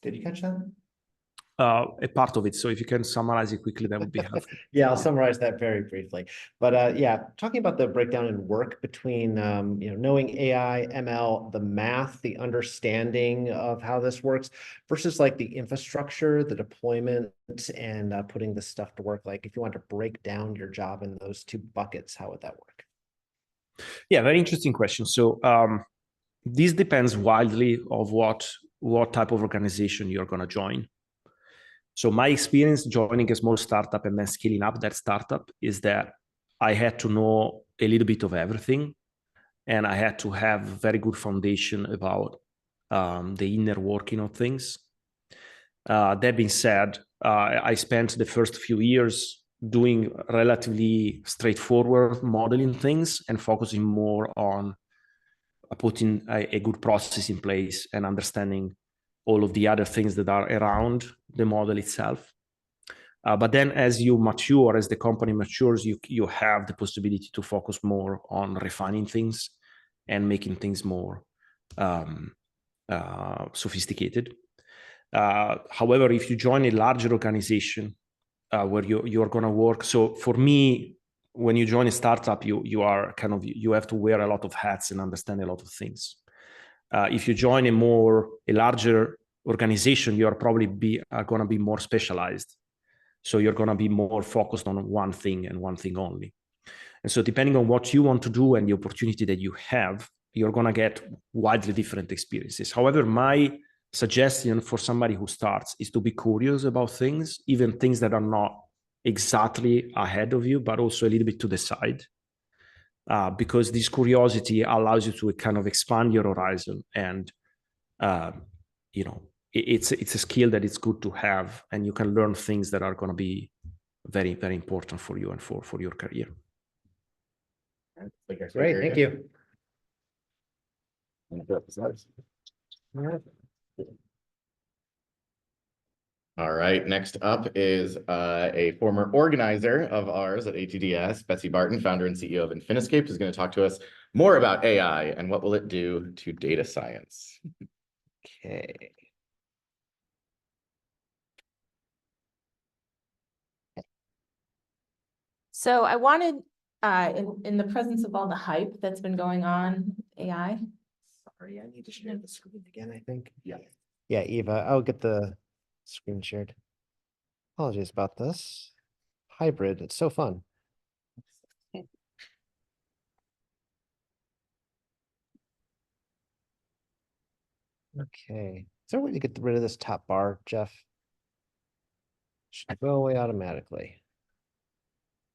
Did you catch that? A part of it. So if you can summarize it quickly, that would be helpful. Yeah, I'll summarize that very briefly. But yeah, talking about the breakdown in work between knowing AI, ML, the math, the understanding of how this works versus like the infrastructure, the deployment, and putting this stuff to work. Like if you want to break down your job in those two buckets, how would that work? Yeah, very interesting question. So this depends wildly of what type of organization you're going to join. So my experience joining a small startup and then scaling up that startup is that I had to know a little bit of everything, and I had to have very good foundation about the inner working of things. That being said, I spent the first few years doing relatively straightforward modeling things and focusing more on putting a good process in place and understanding all of the other things that are around the model itself. But then as you mature, as the company matures, you have the possibility to focus more on refining things and making things more sophisticated. However, if you join a larger organization where you're going to work, so for me, when you join a startup, you are kind of, you have to wear a lot of hats and understand a lot of things. If you join a larger organization, you are probably going to be more specialized. So you're going to be more focused on one thing and one thing only. And so depending on what you want to do and the opportunity that you have, you're going to get widely different experiences. However, my suggestion for somebody who starts is to be curious about things, even things that are not exactly ahead of you, but also a little bit to the side. Because this curiosity allows you to kind of expand your horizon, and you know, it's a skill that it's good to have, and you can learn things that are going to be very, very important for you and for your career. Great, thank you. All right, next up is a former organizer of ours at ATDS, Betsy Barton, founder and CEO of Infiniscape, who's going to talk to us more about AI and what will it do to data science. Okay. So I wanted, in the presence of all the hype that's been going on, AI. Sorry, I need to share the screen again, I think. Yeah. Yeah, Eva, I'll get the screen shared. Apologies about this. Hybrid, it's so fun. Okay, is there a way to get rid of this top bar, Jeff? Should go away automatically.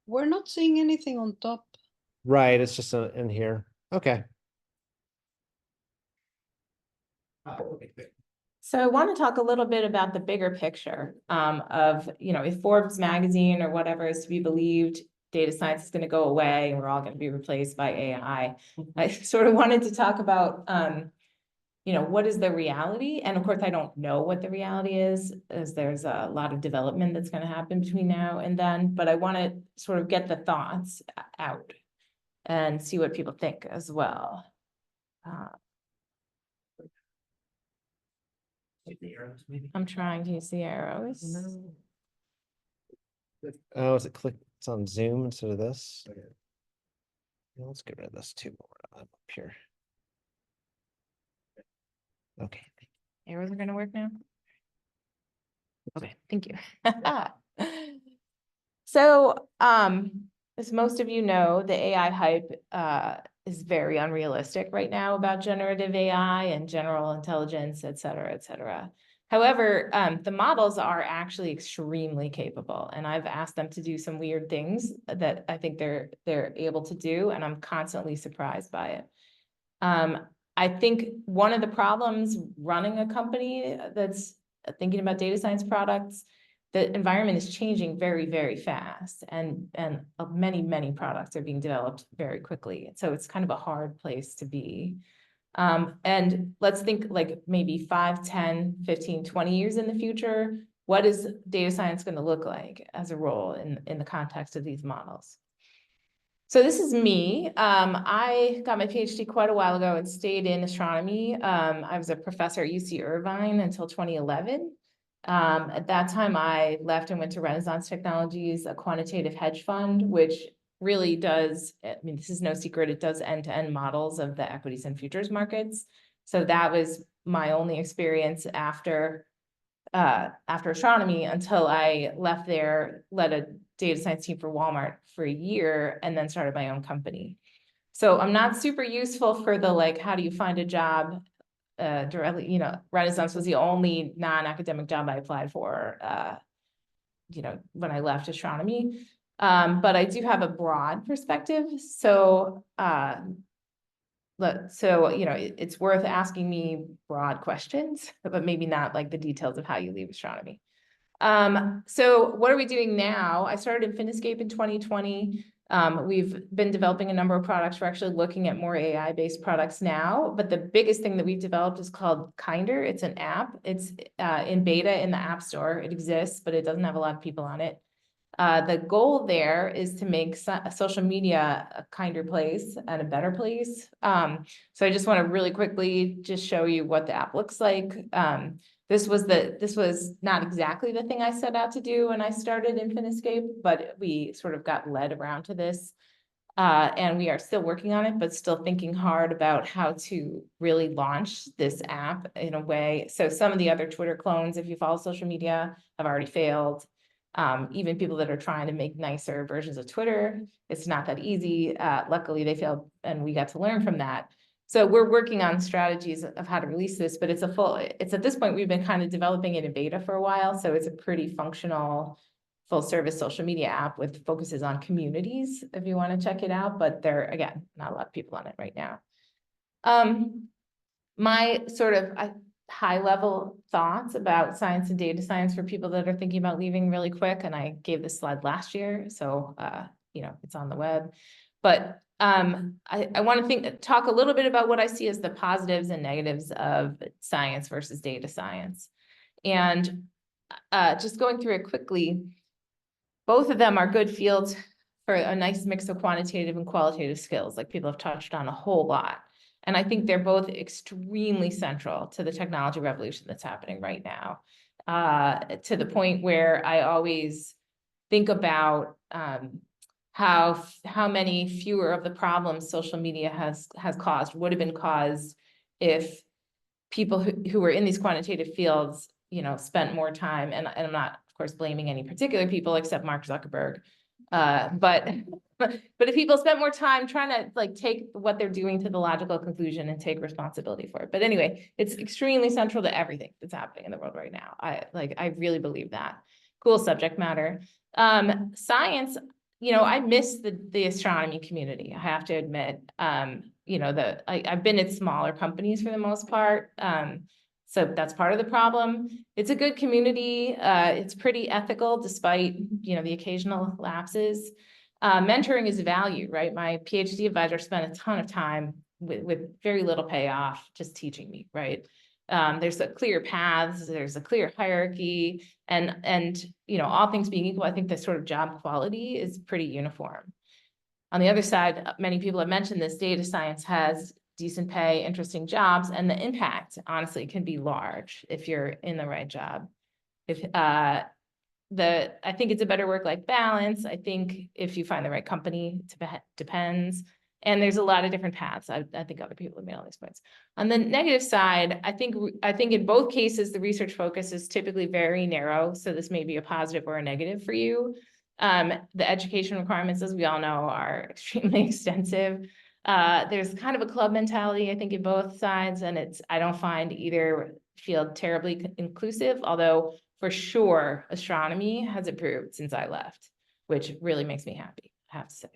We're not seeing anything on top. Right, it's just in here. Okay. So I want to talk a little bit about the bigger picture of, you know, if Forbes magazine or whatever is to be believed, data science is going to go away and we're all going to be replaced by AI. I sort of wanted to talk about, you know, what is the reality? And of course, I don't know what the reality is, as there's a lot of development that's going to happen between now and then, but I want to sort of get the thoughts out and see what people think as well. I'm trying to use the arrows. Oh, is it click? It's on Zoom instead of this. Okay. Yeah, let's get rid of this too. Up here. Okay. Arrows are going to work now? Okay, thank you. So, as most of you know, the AI hype is very unrealistic right now about generative AI and general intelligence, et cetera, et cetera. However, the models are actually extremely capable, and I've asked them to do some weird things that I think they're able to do, and I'm constantly surprised by it. I think one of the problems running a company that's thinking about data science products, the environment is changing very, very fast, and many products are being developed very quickly. So it's kind of a hard place to be. And let's think like maybe 5, 10, 15, 20 years in the future, what is data science going to look like as a role in the context of these models? So this is me. I got my PhD quite a while ago and stayed in astronomy. I was a professor at UC Irvine until 2011. At that time, I left and went to Renaissance Technologies, a quantitative hedge fund, which really does, I mean, this is no secret, it does end-to-end models of the equities and futures markets. So that was my only experience after astronomy until I left there, led a data science team for Walmart for a year, and then started my own company. So I'm not super useful for the, like, how do you find a job directly, you know, Renaissance was the only non-academic job I applied for, you know, when I left astronomy. But I do have a broad perspective. So, you know, it's worth asking me broad questions, but maybe not like the details of how you leave astronomy. So what are we doing now? I started Infiniscape in 2020. We've been developing a number of products. We're actually looking at more AI-based products now, but the biggest thing that we've developed is called Kinder. It's an app. It's in beta in the App Store. It exists, but it doesn't have a lot of people on it. The goal there is to make social media a kinder place and a better place. So I just want to really quickly just show you what the app looks like. this was not exactly the thing I set out to do when I started Infiniscape, but we sort of got led around to this. And we are still working on it, but still thinking hard about how to really launch this app in a way. So some of the other Twitter clones, if you follow social media, have already failed. Even people that are trying to make nicer versions of Twitter, it's not that easy. Luckily, they failed, and we got to learn from that. So we're working on strategies of how to release this, but it's at this point, we've been kind of developing it in beta for a while. So it's a pretty functional, full service social media app with focuses on communities, if you want to check it out, but there, again, not a lot of people on it right now. My sort of high level thoughts about science and data science for people that are thinking about leaving really quick, and I gave this slide last year, so it's on the web. But I want to talk a little bit about what I see as the positives and negatives of science versus data science. And just going through it quickly, both of them are good fields for a nice mix of quantitative and qualitative skills, like people have touched on a whole lot. And I think they're both extremely central to the technology revolution that's happening right now, to the point where I always think about how many fewer of the problems social media has caused would have been caused if people who were in these quantitative fields, spent more time, and I'm not, of course, blaming any particular people except Mark Zuckerberg, but if people spent more time trying to take what they're doing to the logical conclusion and take responsibility for it. But anyway, it's extremely central to everything that's happening in the world right now. I really believe that. Cool subject matter. Science, I miss the astronomy community, I have to admit. I've been at smaller companies for the most part. So that's part of the problem. It's a good community. It's pretty ethical despite, the occasional lapses. Mentoring is a value, right? My PhD advisor spent a ton of time with very little payoff just teaching me, right? There's a clear paths, there's a clear hierarchy, and all things being equal, I think the sort of job quality is pretty uniform. On the other side, many people have mentioned this, data science has decent pay, interesting jobs, and the impact, honestly, can be large if you're in the right job. I think it's a better work-life balance. I think if you find the right company, depends. And there's a lot of different paths. I think other people have made all these points. On the negative side, I think in both cases, the research focus is typically very narrow. So this may be a positive or a negative for you. The education requirements, as we all know, are extremely extensive. There's kind of a club mentality, I think, in both sides, and I don't find either field terribly inclusive, although for sure astronomy has improved since I left, which really makes me happy, I have to say.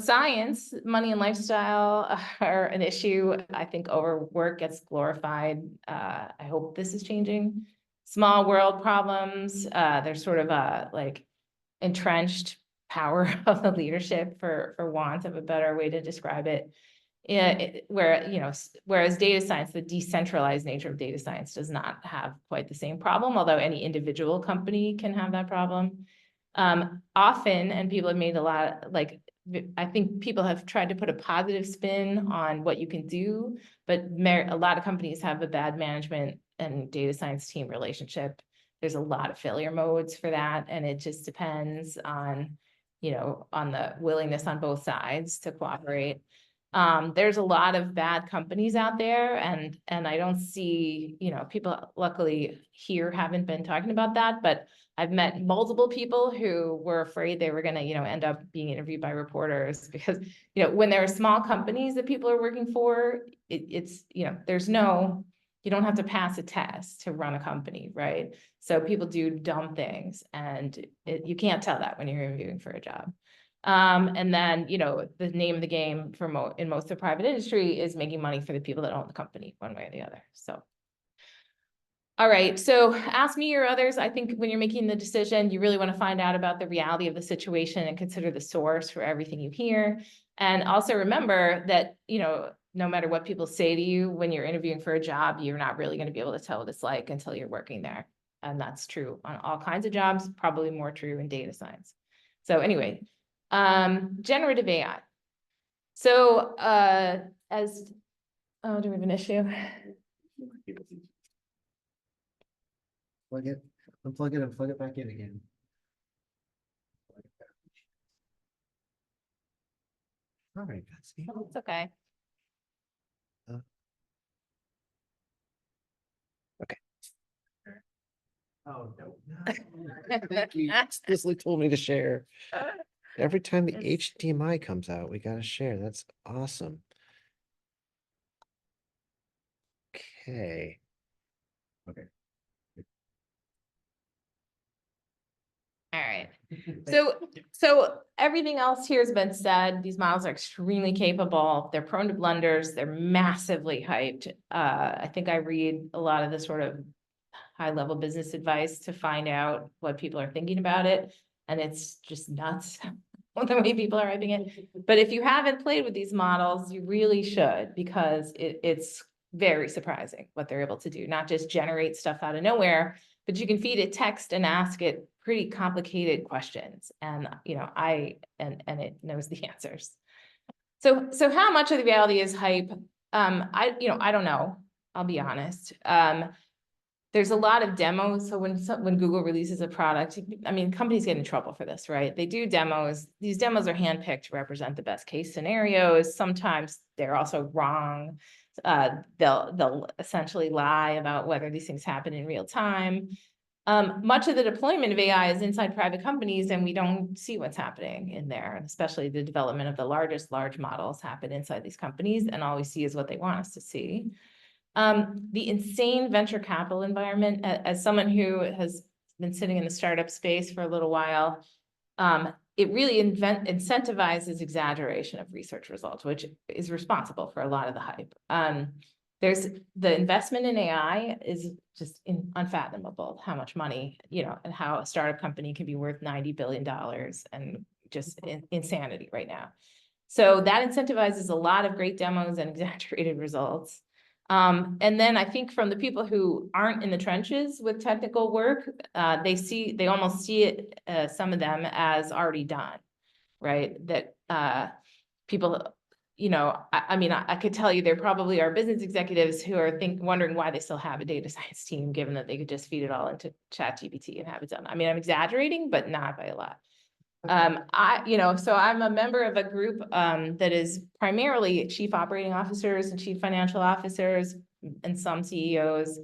Science, money and lifestyle are an issue. I think overwork gets glorified. I hope this is changing. Small world problems, there's sort of entrenched power of the leadership, for want of a better way to describe it. Whereas data science, the decentralized nature of data science does not have quite the same problem, although any individual company can have that problem. Often, and people have made a lot, I think people have tried to put a positive spin on what you can do, but a lot of companies have a bad management and data science team relationship. There's a lot of failure modes for that, and it just depends on, on the willingness on both sides to cooperate. There's a lot of bad companies out there, and I don't see, people luckily here haven't been talking about that, but I've met multiple people who were afraid they were going to, end up being interviewed by reporters because, when there are small companies that people are working for, it's, you don't have to pass a test to run a company, right? So people do dumb things, and you can't tell that when you're interviewing for a job. And then, the name of the game for in most of the private industry is making money for the people that own the company one way or the other. So, all right. So ask me or others. I think when you're making the decision, you really want to find out about the reality of the situation and consider the source for everything you hear. And also remember that, no matter what people say to you when you're interviewing for a job, you're not really going to be able to tell what it's like until you're working there. And that's true on all kinds of jobs, probably more true in data science. So anyway, generative AI. So do we have an issue? Plug it, unplug it and plug it back in again. All right, Betsy. Oh, it's okay. Oh, no. Thank you. You explicitly told me to share. Every time the It's- HDMI comes out, we gotta share. That's awesome. Okay. Okay. All right. So everything else here has been said. These models are extremely capable. They're prone to blunders. They're massively hyped. I think I read a lot of the sort of high-level business advice to find out what people are thinking about it. And it's just nuts the way people are hyping it. But if you haven't played with these models, you really should, because it's very surprising what they're able to do. Not just generate stuff out of nowhere, but you can feed it text and ask it pretty complicated questions. And, you know, and it knows the answers. So how much of the reality is hype? I don't know. I'll be honest. There's a lot of demos. So when Google releases a product, I mean, companies get in trouble for this, right? They do demos. These demos are handpicked to represent the best case scenarios. Sometimes they're also wrong. They'll essentially lie about whether these things happen in real time. Much of the deployment of AI is inside private companies, and we don't see what's happening in there, especially the development of the large models happen inside these companies, and all we see is what they want us to see. The insane venture capital environment, as someone who has been sitting in the startup space for a little while, it really incentivizes exaggeration of research results, which is responsible for a lot of the hype. There's the investment in AI is just unfathomable, how much money, and how a startup company can be worth $90 billion and just insanity right now. So that incentivizes a lot of great demos and exaggerated results. And then I think from the people who aren't in the trenches with technical work, they almost see it, some of them, as already done, right? That people, I mean, I could tell you there probably are business executives who are wondering why they still have a data science team, given that they could just feed it all into ChatGPT and have it done. I mean, I'm exaggerating, but not by a lot. So I'm a member of a group that is primarily chief operating officers and chief financial officers and some CEOs.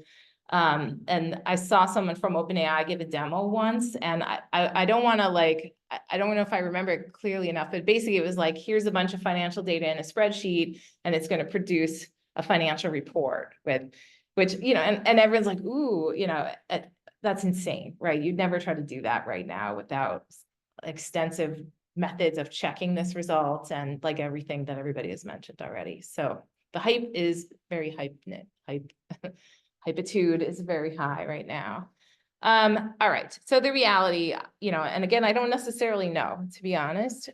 And I saw someone from OpenAI give a demo once, and I don't want to I don't know if I remember it clearly enough, but basically it was like, here's a bunch of financial data in a spreadsheet, and it's going to produce a financial report which, and everyone's like, ooh, that's insane, right? You'd never try to do that right now without extensive methods of checking this result and like everything that everybody has mentioned already. So the hype is very hypitude is very high right now. All right, so the reality, and again, I don't necessarily know, to be honest,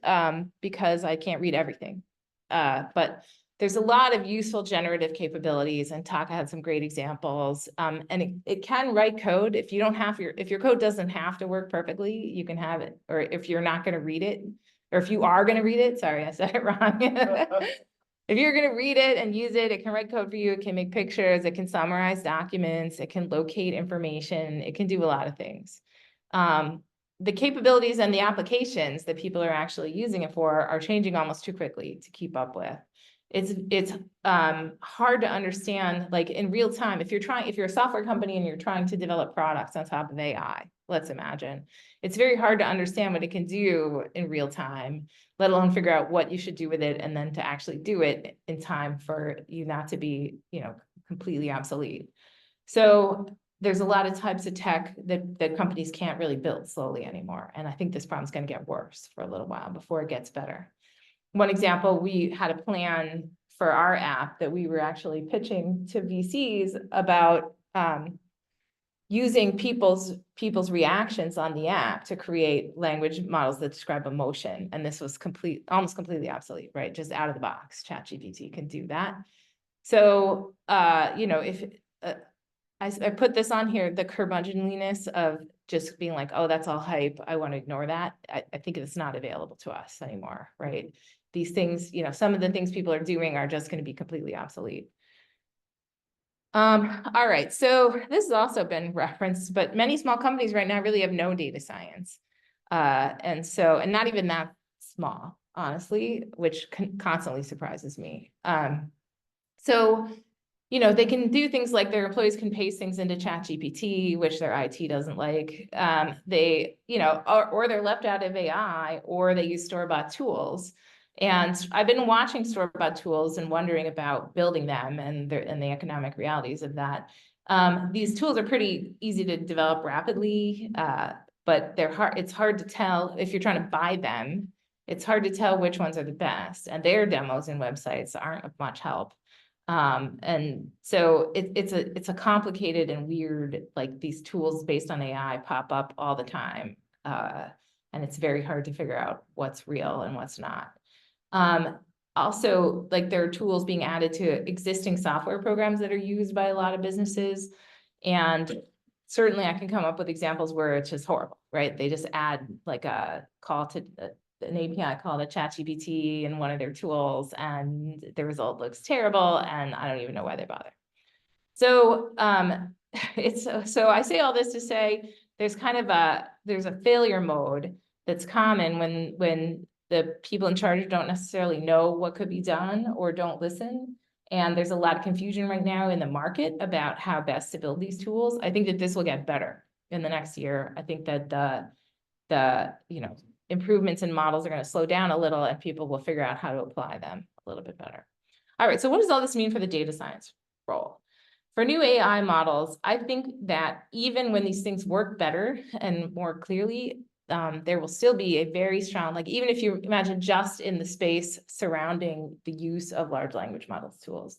because I can't read everything, but there's a lot of useful generative capabilities, and Taka had some great examples. And it can write code. If your code doesn't have to work perfectly, you can have it. Or if you're not going to read it, or if you are going to read it, sorry, I said it wrong. If you're going to read it and use it, it can write code for you. It can make pictures. It can summarize documents. It can locate information. It can do a lot of things. The capabilities and the applications that people are actually using it for are changing almost too quickly to keep up with. It's hard to understand, like in real time, if you're a software company and you're trying to develop products on top of AI, let's imagine, it's very hard to understand what it can do in real time, let alone figure out what you should do with it, and then to actually do it in time for you not to be, completely obsolete. So there's a lot of types of tech that companies can't really build slowly anymore. And I think this problem's going to get worse for a little while before it gets better. One example, we had a plan for our app that we were actually pitching to VCs about using people's reactions on the app to create language models that describe emotion. And this was almost completely obsolete, right? Just out of the box, ChatGPT can do that. So, if I put this on here, the curmudgeonliness of just being like, oh, that's all hype, I want to ignore that. I think it's not available to us anymore, right? These things, some of the things people are doing are just going to be completely obsolete. All right, so this has also been referenced, but many small companies right now really have no data science. And not even that small, honestly, which constantly surprises me. So, you know, they can do things like their employees can paste things into ChatGPT, which their IT doesn't like. They, you know, or they're left out of AI, or they use store-bought tools. And I've been watching store-bought tools and wondering about building them and the economic realities of that. These tools are pretty easy to develop rapidly, but they're hard. It's hard to tell if you're trying to buy them. It's hard to tell which ones are the best, and their demos and websites aren't of much help. And so it's a complicated and weird, like these tools based on AI pop up all the time. And it's very hard to figure out what's real and what's not. Also, like there are tools being added to existing software programs that are used by a lot of businesses. And certainly I can come up with examples where it's just horrible, right? They just add like a call to an API call to ChatGPT in one of their tools, and the result looks terrible, and I don't even know why they bother. So so I say all this to say there's kind of there's a failure mode that's common when the people in charge don't necessarily know what could be done or don't listen. And there's a lot of confusion right now in the market about how best to build these tools. I think that this will get better in the next year. I think that the you know, improvements in models are going to slow down a little, and people will figure out how to apply them a little bit better. All right, so what does all this mean for the data science role? For new AI models, I think that even when these things work better and more clearly, there will still be a very strong, like even if you imagine just in the space surrounding the use of large language models tools,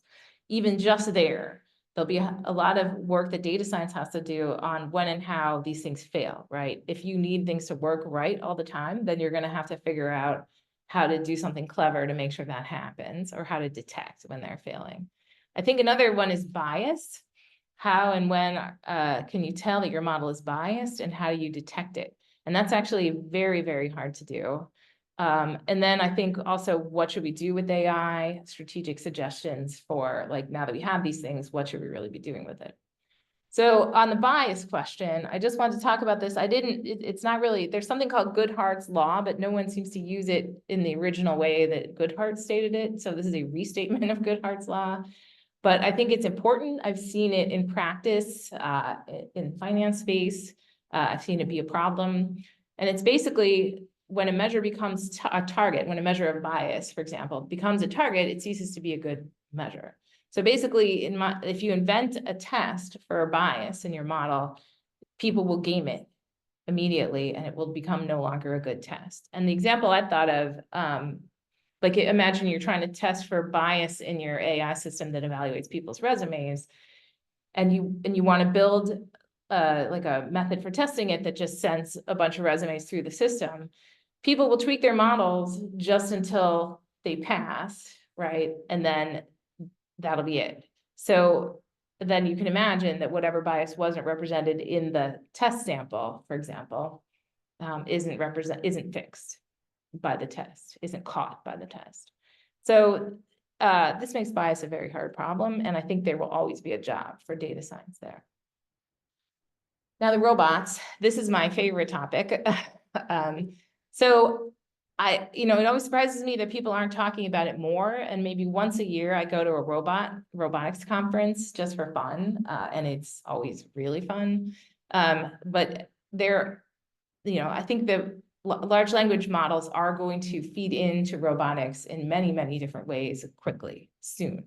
even just there'll be a lot of work that data science has to do on when and how these things fail, right? If you need things to work right all the time, then you're going to have to figure out how to do something clever to make sure that happens, or how to detect when they're failing. I think another one is bias. How and when can you tell that your model is biased, and how do you detect it? And that's actually very, very hard to do. And then I think also, what should we do with AI? Strategic suggestions for, like, now that we have these things, what should we really be doing with it? So on the bias question, I just wanted to talk about this. It's not really, there's something called Goodhart's law, but no one seems to use it in the original way that Goodhart stated it. So this is a restatement of Goodhart's law. But I think it's important. I've seen it in practice in finance space. I've seen it be a problem. And it's basically when a measure becomes a target, when a measure of bias, for example, becomes a target, it ceases to be a good measure. So basically, if you invent a test for a bias in your model, people will game it immediately, and it will become no longer a good test. And the example I thought of, like imagine you're trying to test for bias in your AI system that evaluates people's resumes, and you want to build like a method for testing it that just sends a bunch of resumes through the system. People will tweak their models just until they pass, right? And then that'll be it. So then you can imagine that whatever bias wasn't represented in the test sample, for example, isn't fixed by the test, isn't caught by the test. So this makes bias a very hard problem, and I think there will always be a job for data science there. Now the robots, this is my favorite topic. So it always surprises me that people aren't talking about it more, and maybe once a year I go to a robotics conference just for fun, and it's always really fun. But I think the large language models are going to feed into robotics in many, many different ways quickly, soon.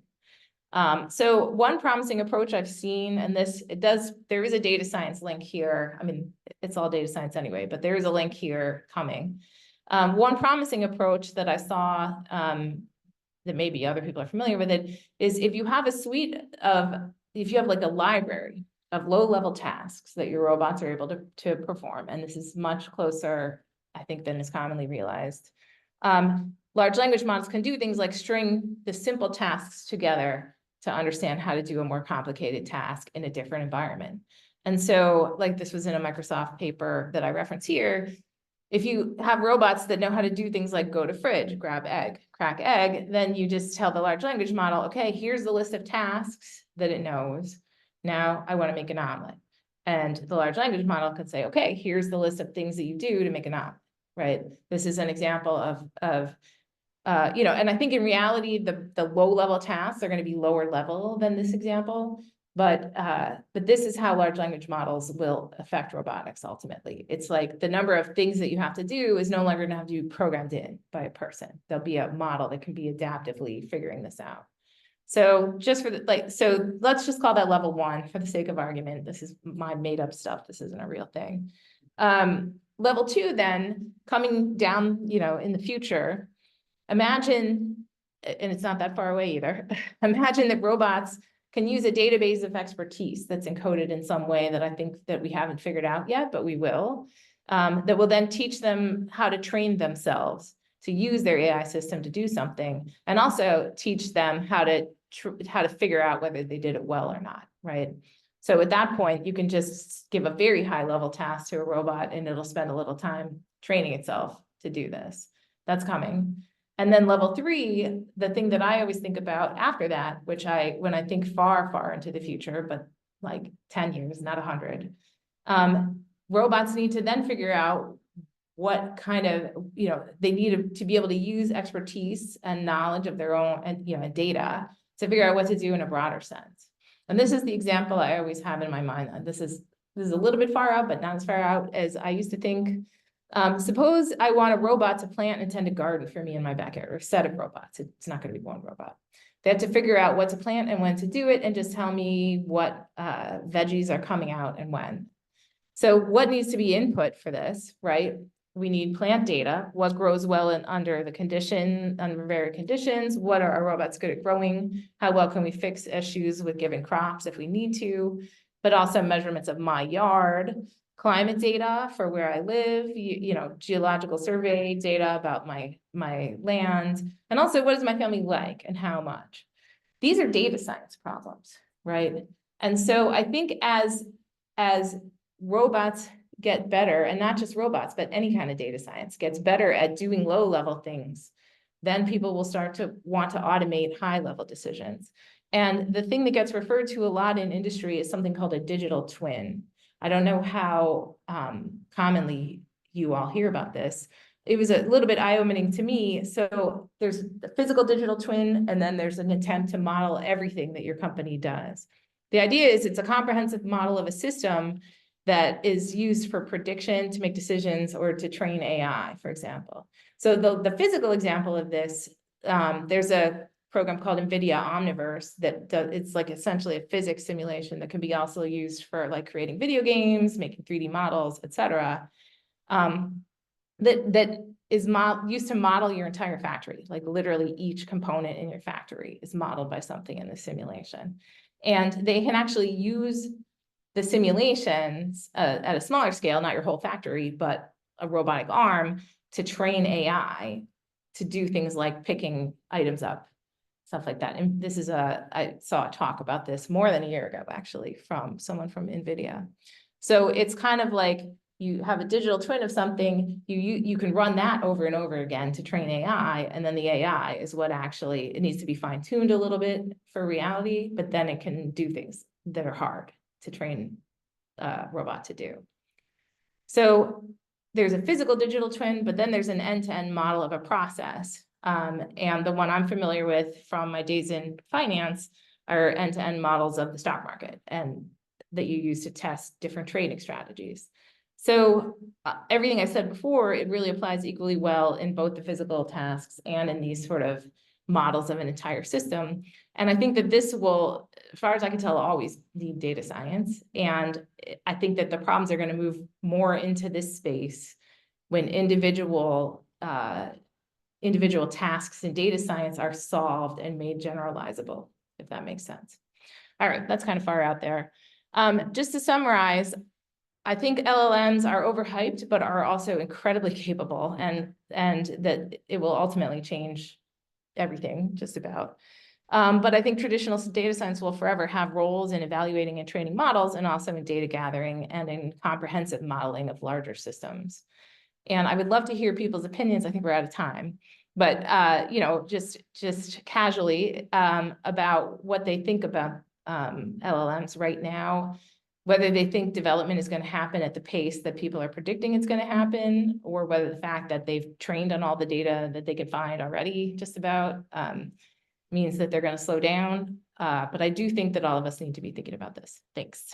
So one promising approach I've seen, and there is a data science link here. I mean, it's all data science anyway, but there is a link here coming. One promising approach that I saw that maybe other people are familiar with it is if you have like a library of low-level tasks that your robots are able to perform, and this is much closer, I think, than is commonly realized. Large language models can do things like string the simple tasks together to understand how to do a more complicated task in a different environment. And so, like this was in a Microsoft paper that I reference here, If you have robots that know how to do things like go to fridge, grab egg, crack egg, then you just tell the large language model, okay, here's the list of tasks that it knows. Now I want to make an omelet. And the large language model can say, okay, here's the list of things that you do to make an omelet, right? This is an example of you know, and I think in reality, the low level tasks are going to be lower level than this example. But this is how large language models will affect robotics ultimately. It's like the number of things that you have to do is no longer going to have to be programmed in by a person. There'll be a model that can be adaptively figuring this out. So just for the, so let's just call that level 1 for the sake of argument. This is my made up stuff. This isn't a real thing. Level 2 then coming down, you know, in the future, imagine, and it's not that far away either, imagine that robots can use a database of expertise that's encoded in some way that I think that we haven't figured out yet, but we will, that will then teach them how to train themselves to use their AI system to do something, and also teach them how to figure out whether they did it well or not, right? So at that point, you can just give a very high level task to a robot and it'll spend a little time training itself to do this. That's coming. And then level 3, the thing that I always think about after that, which when I think far, far into the future, but like 10 years, not 100, robots need to then figure out what kind of, you know, they need to be able to use expertise and knowledge of their own and, you know, data to figure out what to do in a broader sense. And this is the example I always have in my mind. This is a little bit far out, but not as far out as I used to think. Suppose I want a robot to plant and tend a garden for me in my backyard, or a set of robots. It's not going to be one robot. They have to figure out what to plant and when to do it, and just tell me what veggies are coming out and when. So what needs to be input for this, right? We need plant data, what grows well under varied conditions, what are our robots good at growing, how well can we fix issues with given crops if we need to, but also measurements of my yard, climate data for where I live, you know, geological survey data about my land, and also what is my family like and how much. These are data science problems, right? And so I think as robots get better, and not just robots, but any kind of data science gets better at doing low level things, then people will start to want to automate high level decisions. And the thing that gets referred to a lot in industry is something called a digital twin. I don't know how commonly you all hear about this. It was a little bit eye-opening to me. So there's the physical digital twin, and then there's an attempt to model everything that your company does. The idea is it's a comprehensive model of a system that is used for prediction, to make decisions, or to train AI, for example. So the physical example of this, there's a program called NVIDIA Omniverse that it's like essentially a physics simulation that can be also used for like creating video games, making 3D models, etc. That is used to model your entire factory. Like literally each component in your factory is modeled by something in the simulation. And they can actually use the simulations at a smaller scale, not your whole factory, but a robotic arm, to train AI to do things like picking items up, stuff like that. And this is I saw a talk about this more than a year ago, actually, from someone from NVIDIA. So it's kind of like you have a digital twin of something, you can run that over and over again to train AI, and then the AI is what actually, it needs to be fine-tuned a little bit for reality, but then it can do things that are hard to train a robot to do. So there's a physical digital twin, but then there's an end-to-end model of a process. And the one I'm familiar with from my days in finance are end-to-end models of the stock market, and that you use to test different trading strategies. So everything I said before, it really applies equally well in both the physical tasks and in these sort of models of an entire system. And I think that this will, as far as I can tell, always need data science. And I think that the problems are going to move more into this space when individual tasks in data science are solved and made generalizable, if that makes sense. All right, that's kind of far out there. Just to summarize, I think LLMs are overhyped, but are also incredibly capable, and that it will ultimately change everything, just about. But I think traditional data science will forever have roles in evaluating and training models, and also in data gathering and in comprehensive modeling of larger systems. And I would love to hear people's opinions. I think we're out of time. But, you know, just casually about what they think about LLMs right now, whether they think development is going to happen at the pace that people are predicting it's going to happen, or whether the fact that they've trained on all the data that they could find already just about means that they're going to slow down. But I do think that all of us need to be thinking about this. Thanks.